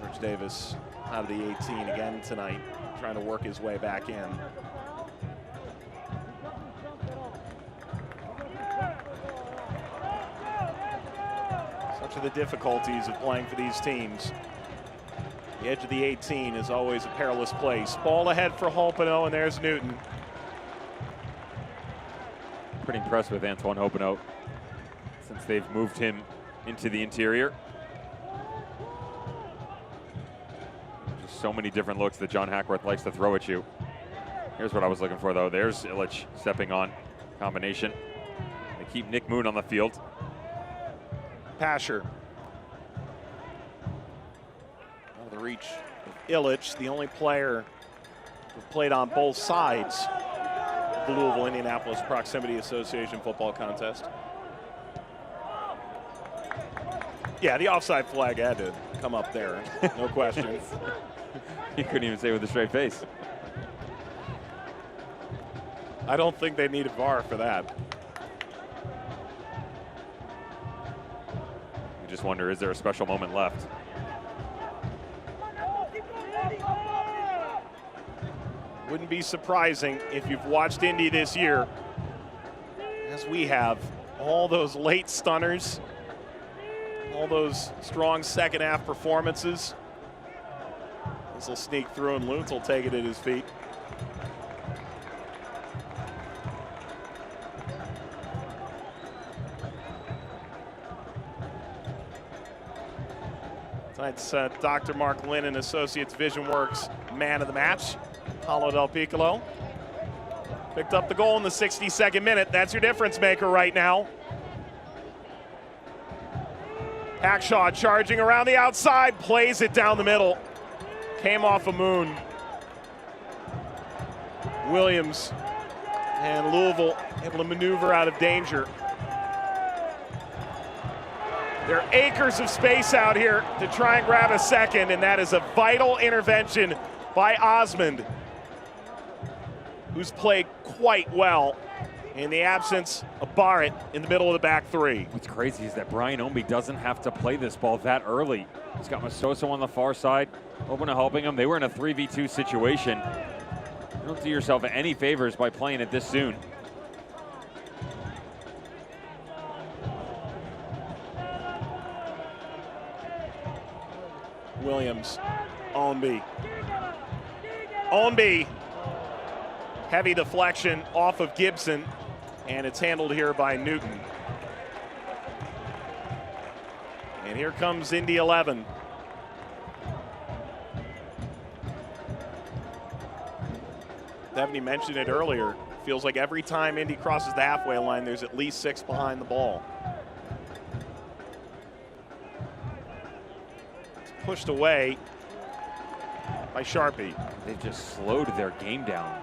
George Davis out of the 18 again tonight, trying to work his way back in. Such are the difficulties of playing for these teams. The edge of the 18 is always a perilous place. Ball ahead for Hopino, and there's Newton. Pretty impressed with Antoine Hopino since they've moved him into the interior. Just so many different looks that John Hackworth likes to throw at you. Here's what I was looking for, though. There's Illich stepping on combination. They keep Nick Moon on the field. Pasher. Out of the reach of Illich, the only player who played on both sides of the Louisville-Indianapolis Proximity Association football contest. Yeah, the offside flag had to come up there, no question. He couldn't even say it with a straight face. I don't think they needed VAR for that. You just wonder, is there a special moment left? Wouldn't be surprising if you've watched Indy this year, as we have, all those late stunners, all those strong second half performances. This will sneak through and Lutz will take it at his feet. Tonight's Dr. Mark Lynn and Associates Vision Works man of the match, Paolo Del Piccolo. Picked up the goal in the 62nd minute. That's your difference maker right now. Hackshaw charging around the outside, plays it down the middle. Came off a Moon. Williams and Louisville able to maneuver out of danger. There are acres of space out here to try and grab a second, and that is a vital intervention by Osmond, who's played quite well in the absence of Barrett in the middle of the back three. What's crazy is that Brian Omby doesn't have to play this ball that early. He's got Masoso on the far side, open to helping him. They were in a 3v2 situation. You don't do yourself any favors by playing it this soon. Williams, Ownby. Ownby, heavy deflection off of Gibson, and it's handled here by Newton. And here comes Indy 11. Stephanie mentioned it earlier. Feels like every time Indy crosses the halfway line, there's at least 6 behind the ball. Pushed away by Sharpie. They've just slowed their game down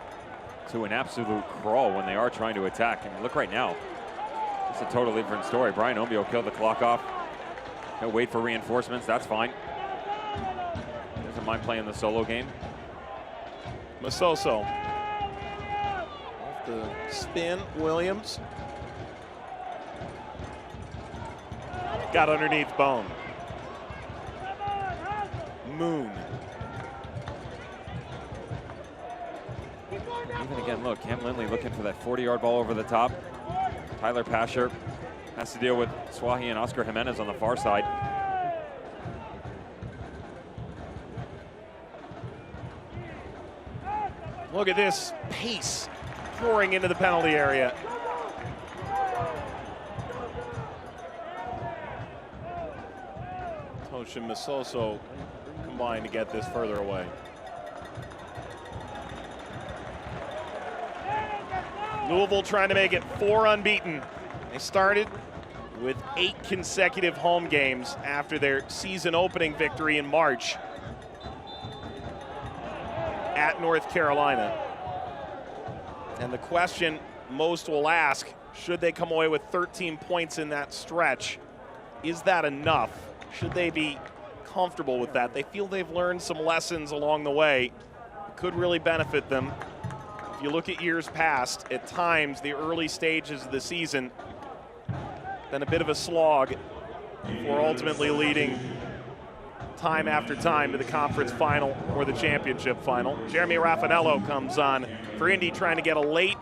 to an absolute crawl when they are trying to attack. And look right now, it's a totally different story. Brian Omby will kill the clock off. He'll wait for reinforcements, that's fine. Doesn't mind playing the solo game. Masoso Spin, Williams. Got underneath Bone. Moon. Even again, look, Cam Lindley looking for that 40-yard ball over the top. Tyler Pasher has to deal with Swahi and Oscar Jimenez on the far side. Look at this pace pouring into the penalty area. Toshin Masoso combined to get this further away. Louisville trying to make it 4 unbeaten. They started with 8 consecutive home games after their season opening victory in March at North Carolina. And the question most will ask, should they come away with 13 points in that stretch, is that enough? Should they be comfortable with that? They feel they've learned some lessons along the way. It could really benefit them. If you look at years past, at times the early stages of the season been a bit of a slog before ultimately leading time after time to the conference final or the championship final. Jeremy Raffanello comes on for Indy, trying to get a late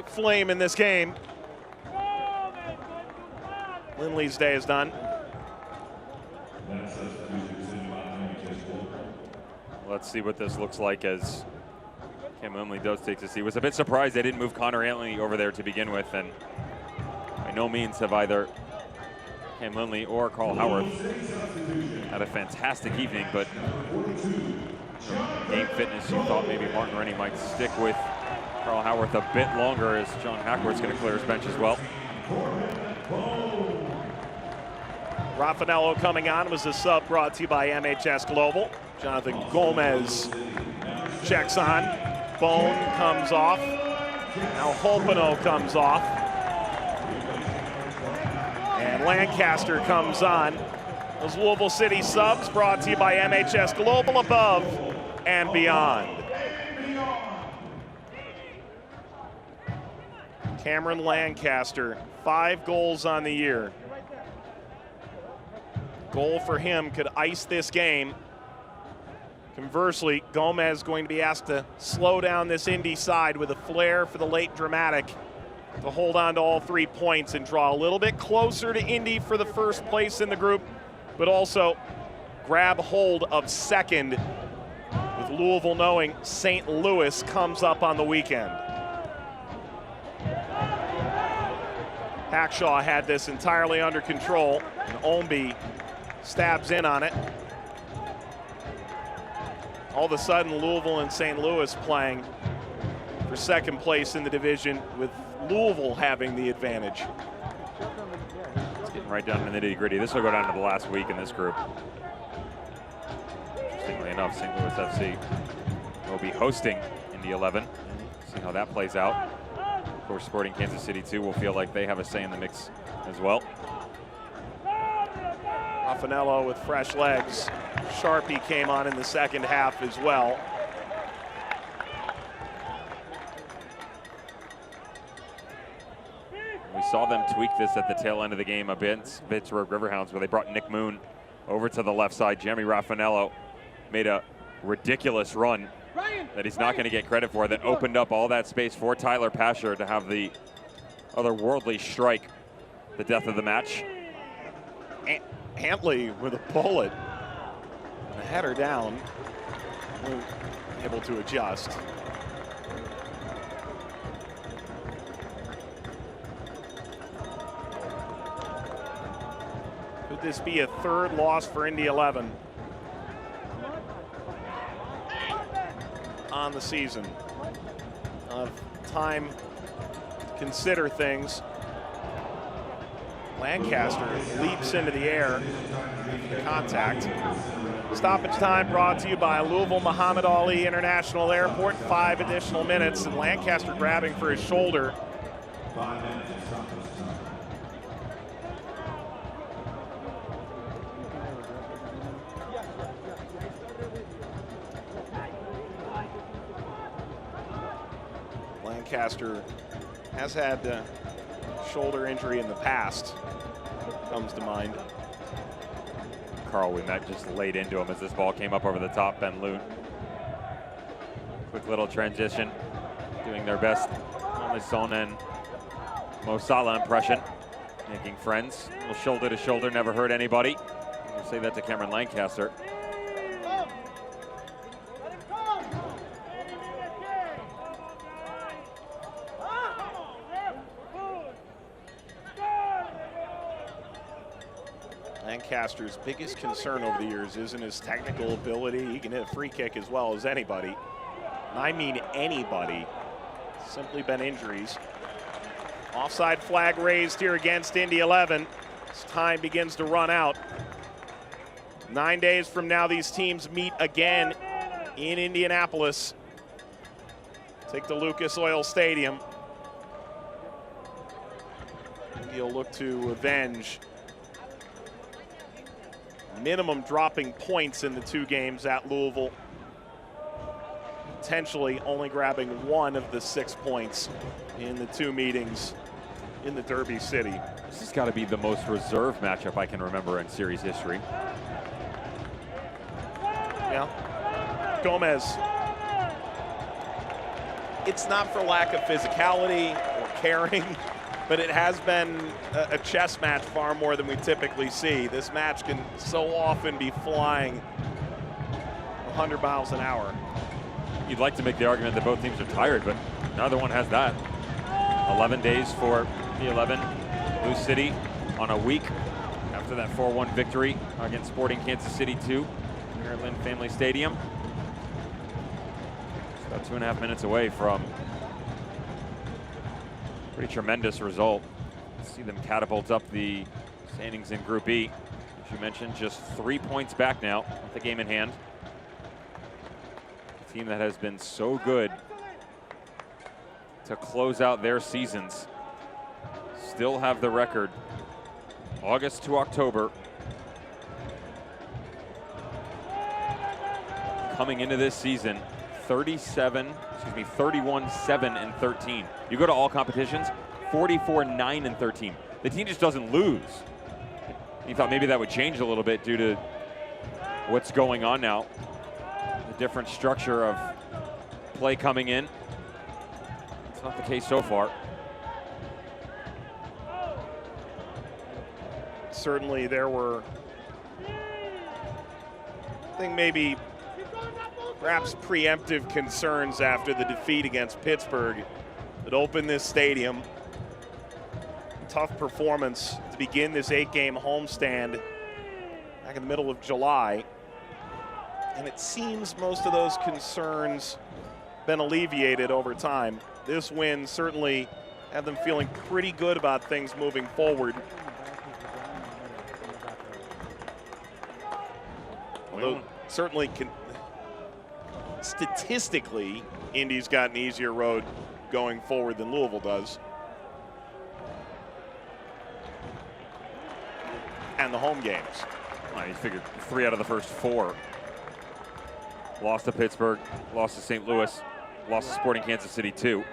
flame in this game. Lindley's day is done. Let's see what this looks like as Cam Lindley does take the seat. Was a bit surprised they didn't move Connor Antley over there to begin with, and by no means have either Cam Lindley or Carl Howarth had a fantastic evening, but game fitness, you thought maybe Martin Rennie might stick with Carl Howarth a bit longer, as John Hackworth's going to clear his bench as well. Raffanello coming on was a sub brought to you by MHS Global. Jonathan Gomez checks on. Bone comes off. Now Holpino comes off. And Lancaster comes on. Those Louisville City subs brought to you by MHS Global, above and beyond. Cameron Lancaster, 5 goals on the year. Goal for him could ice this game. Conversely, Gomez going to be asked to slow down this Indy side with a flair for the late dramatic to hold on to all 3 points and draw a little bit closer to Indy for the first place in the group, but also grab hold of second, with Louisville knowing St. Louis comes up on the weekend. Hackshaw had this entirely under control, and Omby stabs in on it. All of a sudden, Louisville and St. Louis playing for second place in the division, with Louisville having the advantage. It's getting right down to the nitty-gritty. This will go down to the last week in this group. Interestingly enough, St. Louis FC will be hosting Indy 11. See how that plays out. Of course, Sporting Kansas City, too, will feel like they have a say in the mix as well. Raffanello with fresh legs. Sharpie came on in the second half as well. We saw them tweak this at the tail end of the game a bit, Pittsburgh Riverhounds, where they brought Nick Moon over to the left side. Jeremy Raffanello made a ridiculous run that he's not going to get credit for, that opened up all that space for Tyler Pasher to have the otherworldly strike, the death of the match. Antley with a bullet. The header down. Able to adjust. Could this be a third loss for Indy 11 on the season? Time to consider things. Lancaster leaps into the air for the contact. Stoppage time brought to you by Louisville Muhammad Ali International Airport. 5 additional minutes, and Lancaster grabbing for his shoulder. Lancaster has had a shoulder injury in the past, comes to mind. Carl Ouimet just laid into him as this ball came up over the top. Ben Loot. Quick little transition, doing their best on the Son and Mo Salah impression. Making friends, little shoulder to shoulder, never hurt anybody. We'll say that to Cameron Lancaster. Lancaster's biggest concern over the years isn't his technical ability. He can hit a free kick as well as anybody. And I mean anybody. Simply been injuries. Offside flag raised here against Indy 11. As time begins to run out. 9 days from now, these teams meet again in Indianapolis. Take the Lucas Oil Stadium. Indy will look to avenge minimum dropping points in the 2 games at Louisville. Potentially only grabbing 1 of the 6 points in the 2 meetings in the Derby City. This has got to be the most reserved matchup I can remember in series history. Yeah. Gomez. It's not for lack of physicality or caring, but it has been a chess match far more than we typically see. This match can so often be flying 100 miles an hour. You'd like to make the argument that both teams are tired, but neither one has that. 11 days for the 11. Blue City on a week after that 4-1 victory against Sporting Kansas City 2 here at Lynn Family Stadium. It's about 2.5 minutes away from pretty tremendous result. See them catapult up the standings in Group E. As you mentioned, just 3 points back now with the game in hand. A team that has been so good to close out their seasons still have the record August to October. Coming into this season, 31, 7, and 13. You go to all competitions, 44, 9, and 13. The team just doesn't lose. You thought maybe that would change a little bit due to what's going on now. The different structure of play coming in. It's not the case so far. Certainly there were, I think maybe perhaps preemptive concerns after the defeat against Pittsburgh that opened this stadium. Tough performance to begin this 8-game homestand back in the middle of July. And it seems most of those concerns been alleviated over time. This win certainly had them feeling pretty good about things moving forward. Although certainly statistically, Indy's got an easier road going forward than Louisville does. And the home games. You figured 3 out of the first 4. Lost to Pittsburgh, lost to St. Louis, lost to Sporting Kansas City 2.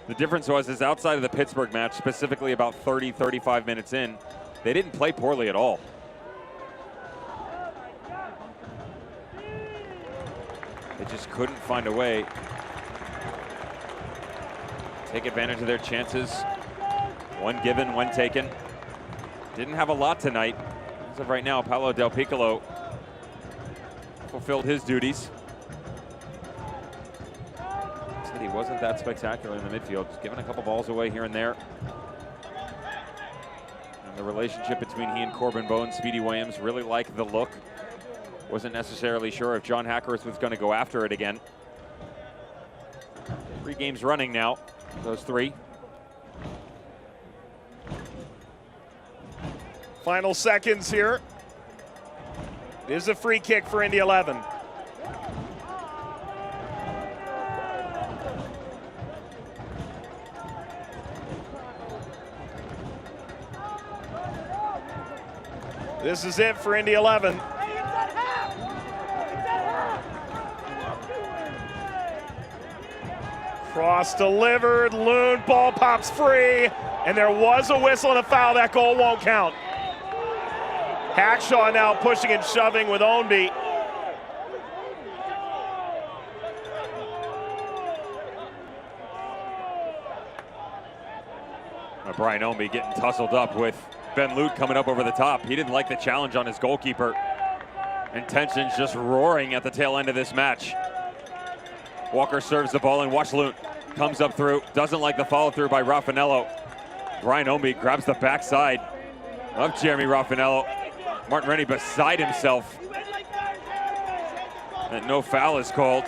The difference is outside of the Pittsburgh match, specifically about 30, 35 minutes in, they didn't play poorly at all. They just couldn't find a way to take advantage of their chances. One given, one taken. Didn't have a lot tonight. As of right now, Paolo Del Piccolo fulfilled his duties. Said he wasn't that spectacular in the midfield, just giving a couple balls away here and there. And the relationship between he and Corbin Bowe and Speedy Williams really liked the look. Wasn't necessarily sure if John Hackworth was going to go after it again. 3 games running now, those 3. Final seconds here. It is a free kick for Indy 11. This is it for Indy 11. Cross delivered, Loon, ball pops free, and there was a whistle and a foul. That goal won't count. Hackshaw now pushing and shoving with Ownby. Brian Ownby getting tussled up with Ben Lute coming up over the top. He didn't like the challenge on his goalkeeper. And tensions just roaring at the tail end of this match. Walker serves the ball and watch Lute. Comes up through, doesn't like the follow through by Raffanello. Brian Ownby grabs the backside of Jeremy Raffanello. Martin Rennie beside himself. And no foul is called.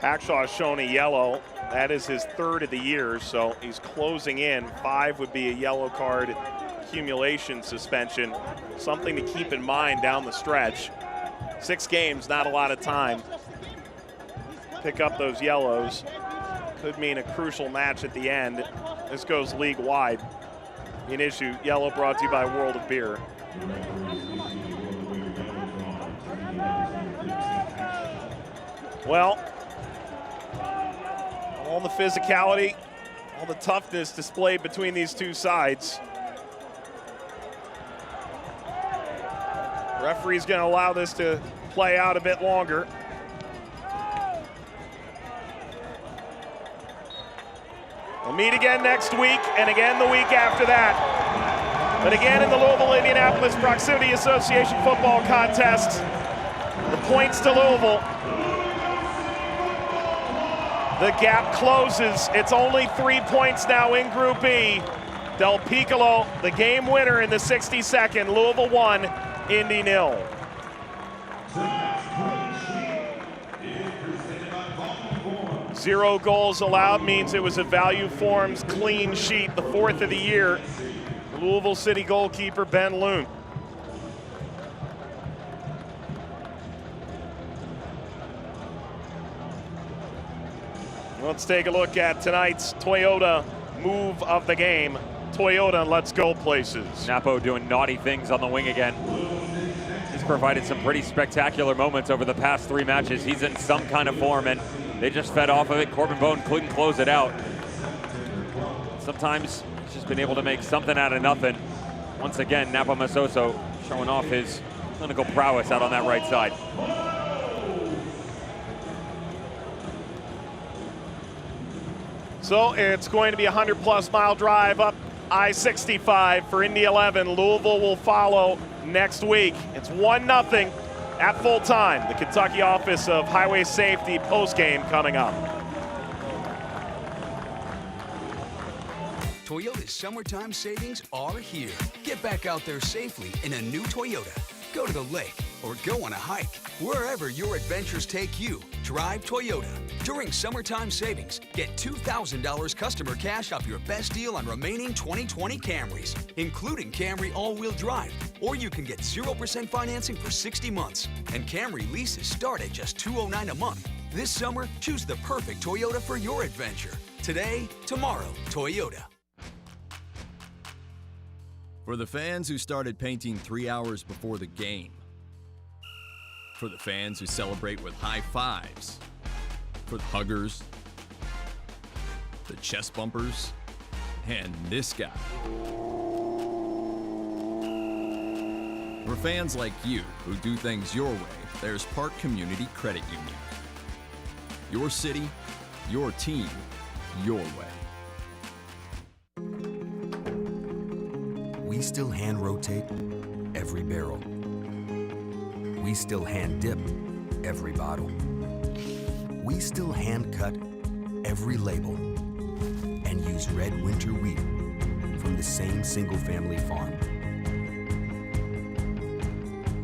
Hackshaw has shown a yellow. That is his third of the year, so he's closing in. 5 would be a yellow card accumulation suspension. Something to keep in mind down the stretch. 6 games, not a lot of time. Pick up those yellows. Could mean a crucial match at the end. This goes league-wide. An issue, yellow brought to you by World of Beer. Well, all the physicality, all the toughness displayed between these two sides. Referee's going to allow this to play out a bit longer. We'll meet again next week and again the week after that. But again in the Louisville-Indianapolis Proximity Association football contest, the points to Louisville. The gap closes. It's only 3 points now in Group B. Del Piccolo, the game winner in the 62nd. Louisville 1, Indy 0. 0 goals allowed means it was a Value Forms clean sheet, the 4th of the year. Louisville City goalkeeper Ben Loon. Let's take a look at tonight's Toyota move of the game. Toyota, let's go places. Napo doing naughty things on the wing again. He's provided some pretty spectacular moments over the past 3 matches. He's in some kind of form, and they just fed off of it. Corbin Bone couldn't close it out. Sometimes he's just been able to make something out of nothing. Once again, Napa Masoso showing off his clinical prowess out on that right side. So it's going to be a 100-plus mile drive up I-65 for Indy 11. Louisville will follow next week. It's 1-0 at full time. The Kentucky Office of Highway Safety postgame coming up. Toyota's summertime savings are here. Get back out there safely in a new Toyota. Go to the lake or go on a hike. Wherever your adventures take you, drive Toyota. During summertime savings, get $2,000 customer cash off your best deal on remaining 2020 Camrys, including Camry all-wheel drive. Or you can get 0% financing for 60 months. And Camry leases start at just $209 a month. This summer, choose the perfect Toyota for your adventure. Today, tomorrow, Toyota. For the fans who started painting 3 hours before the game. For the fans who celebrate with high fives. For the huggers. The chest bumpers. And this guy. For fans like you who do things your way, there's Park Community Credit Union. Your city, your team, your way. We still hand rotate every barrel. We still hand dip every bottle. We still hand cut every label and use red winter wheat from the same single-family farm.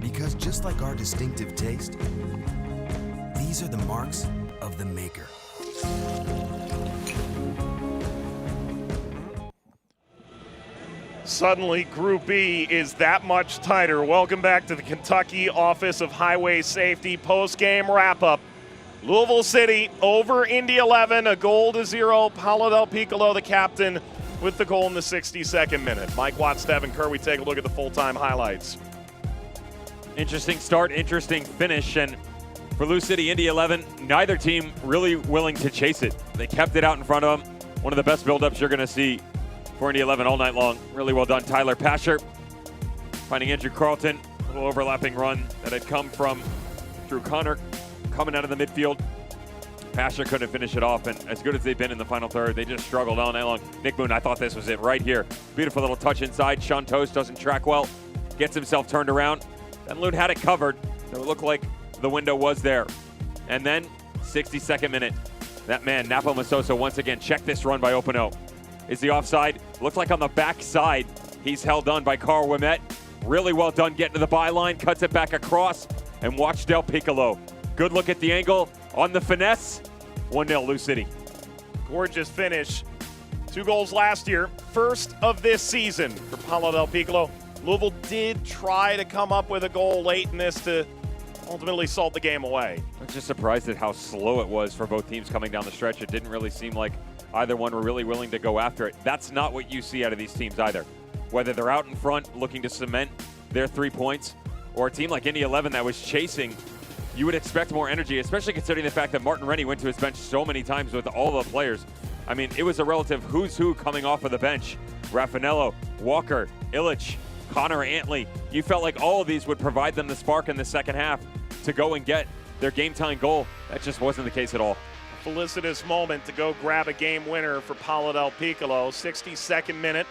Because just like our distinctive taste, these are the marks of the maker. Suddenly, Group B is that much tighter. Welcome back to the Kentucky Office of Highway Safety post-game wrap-up. Louisville City over Indy 11, a 0-0. Paulo Del Piccolo, the captain, with the goal in the 62nd minute. Mike Watts, Devin Kerr, we take a look at the full-time highlights. Interesting start, interesting finish, and For Lou City, Indy 11, neither team really willing to chase it. They kept it out in front of them. One of the best buildups you're going to see for Indy 11 all night long. Really well done. Tyler Pasher finding Andrew Carlton. A little overlapping run that had come from Drew Connor coming out of the midfield. Pasher couldn't finish it off, and as good as they've been in the final third, they just struggled all night long. Nick Moon, I thought this was it right here. Beautiful little touch inside. Sean Toast doesn't track well, gets himself turned around. Then Loon had it covered, so it looked like the window was there. And then, 62nd minute, that man, Napo Masoso, once again, check this run by Opano. Is he offside? Looks like on the backside, he's held on by Carl Wimet. Really well done getting to the byline, cuts it back across, and watch Del Piccolo. Good look at the angle on the finesse. 1-0 Lou City. Gorgeous finish. 2 goals last year, first of this season for Paulo Del Piccolo. Louisville did try to come up with a goal late in this to ultimately salt the game away. I'm just surprised at how slow it was for both teams coming down the stretch. It didn't really seem like either one were really willing to go after it. That's not what you see out of these teams either. Whether they're out in front looking to cement their 3 points, or a team like Indy 11 that was chasing, you would expect more energy, especially considering the fact that Martin Rennie went to his bench so many times with all the players. I mean, it was a relative who's who coming off of the bench. Raffanello, Walker, Illich, Connor Antley. You felt like all of these would provide them the spark in the second half to go and get their game-tying goal. That just wasn't the case at all. A felicitous moment to go grab a game winner for Paulo Del Piccolo. 62nd minute.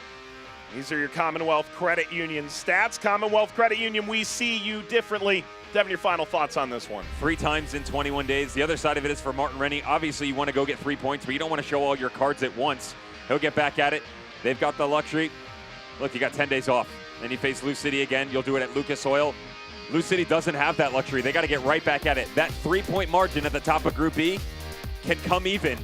These are your Commonwealth Credit Union stats. Commonwealth Credit Union, we see you differently. Devin, your final thoughts on this one? 3 times in 21 days. The other side of it is for Martin Rennie. Obviously, you want to go get 3 points, but you don't want to show all your cards at once. He'll get back at it. They've got the luxury. Look, you got 10 days off. Then you face Lou City again. You'll do it at Lucas Oil. Lou City doesn't have that luxury. They got to get right back at it. That 3-point margin at the top of Group B can come even.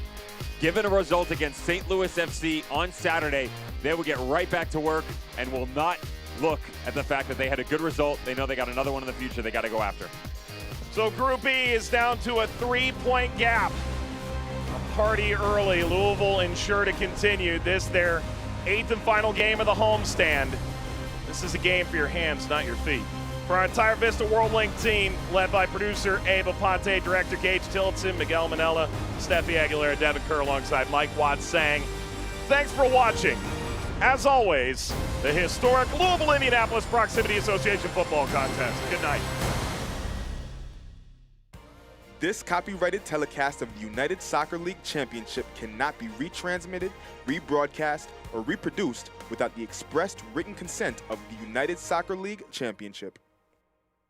Given a result against St. Louis FC on Saturday, they will get right back to work and will not look at the fact that they had a good result. They know they got another one in the future they got to go after. So Group B is down to a 3-point gap. A party early. Louisville ensure to continue this, their 8th and final game of the homestand. This is a game for your hands, not your feet. For our entire Vista WorldLink team, led by producer Ava Ponte, director Gage Tillotson, Miguel Manella, Steffi Aguilera, Devin Kerr, alongside Mike Watts-Sang. Thanks for watching. As always, the historic Louisville-Indianapolis Proximity Association football contest. Good night. This copyrighted telecast of the United Soccer League Championship cannot be retransmitted, rebroadcast, or reproduced without the expressed written consent of the United Soccer League Championship.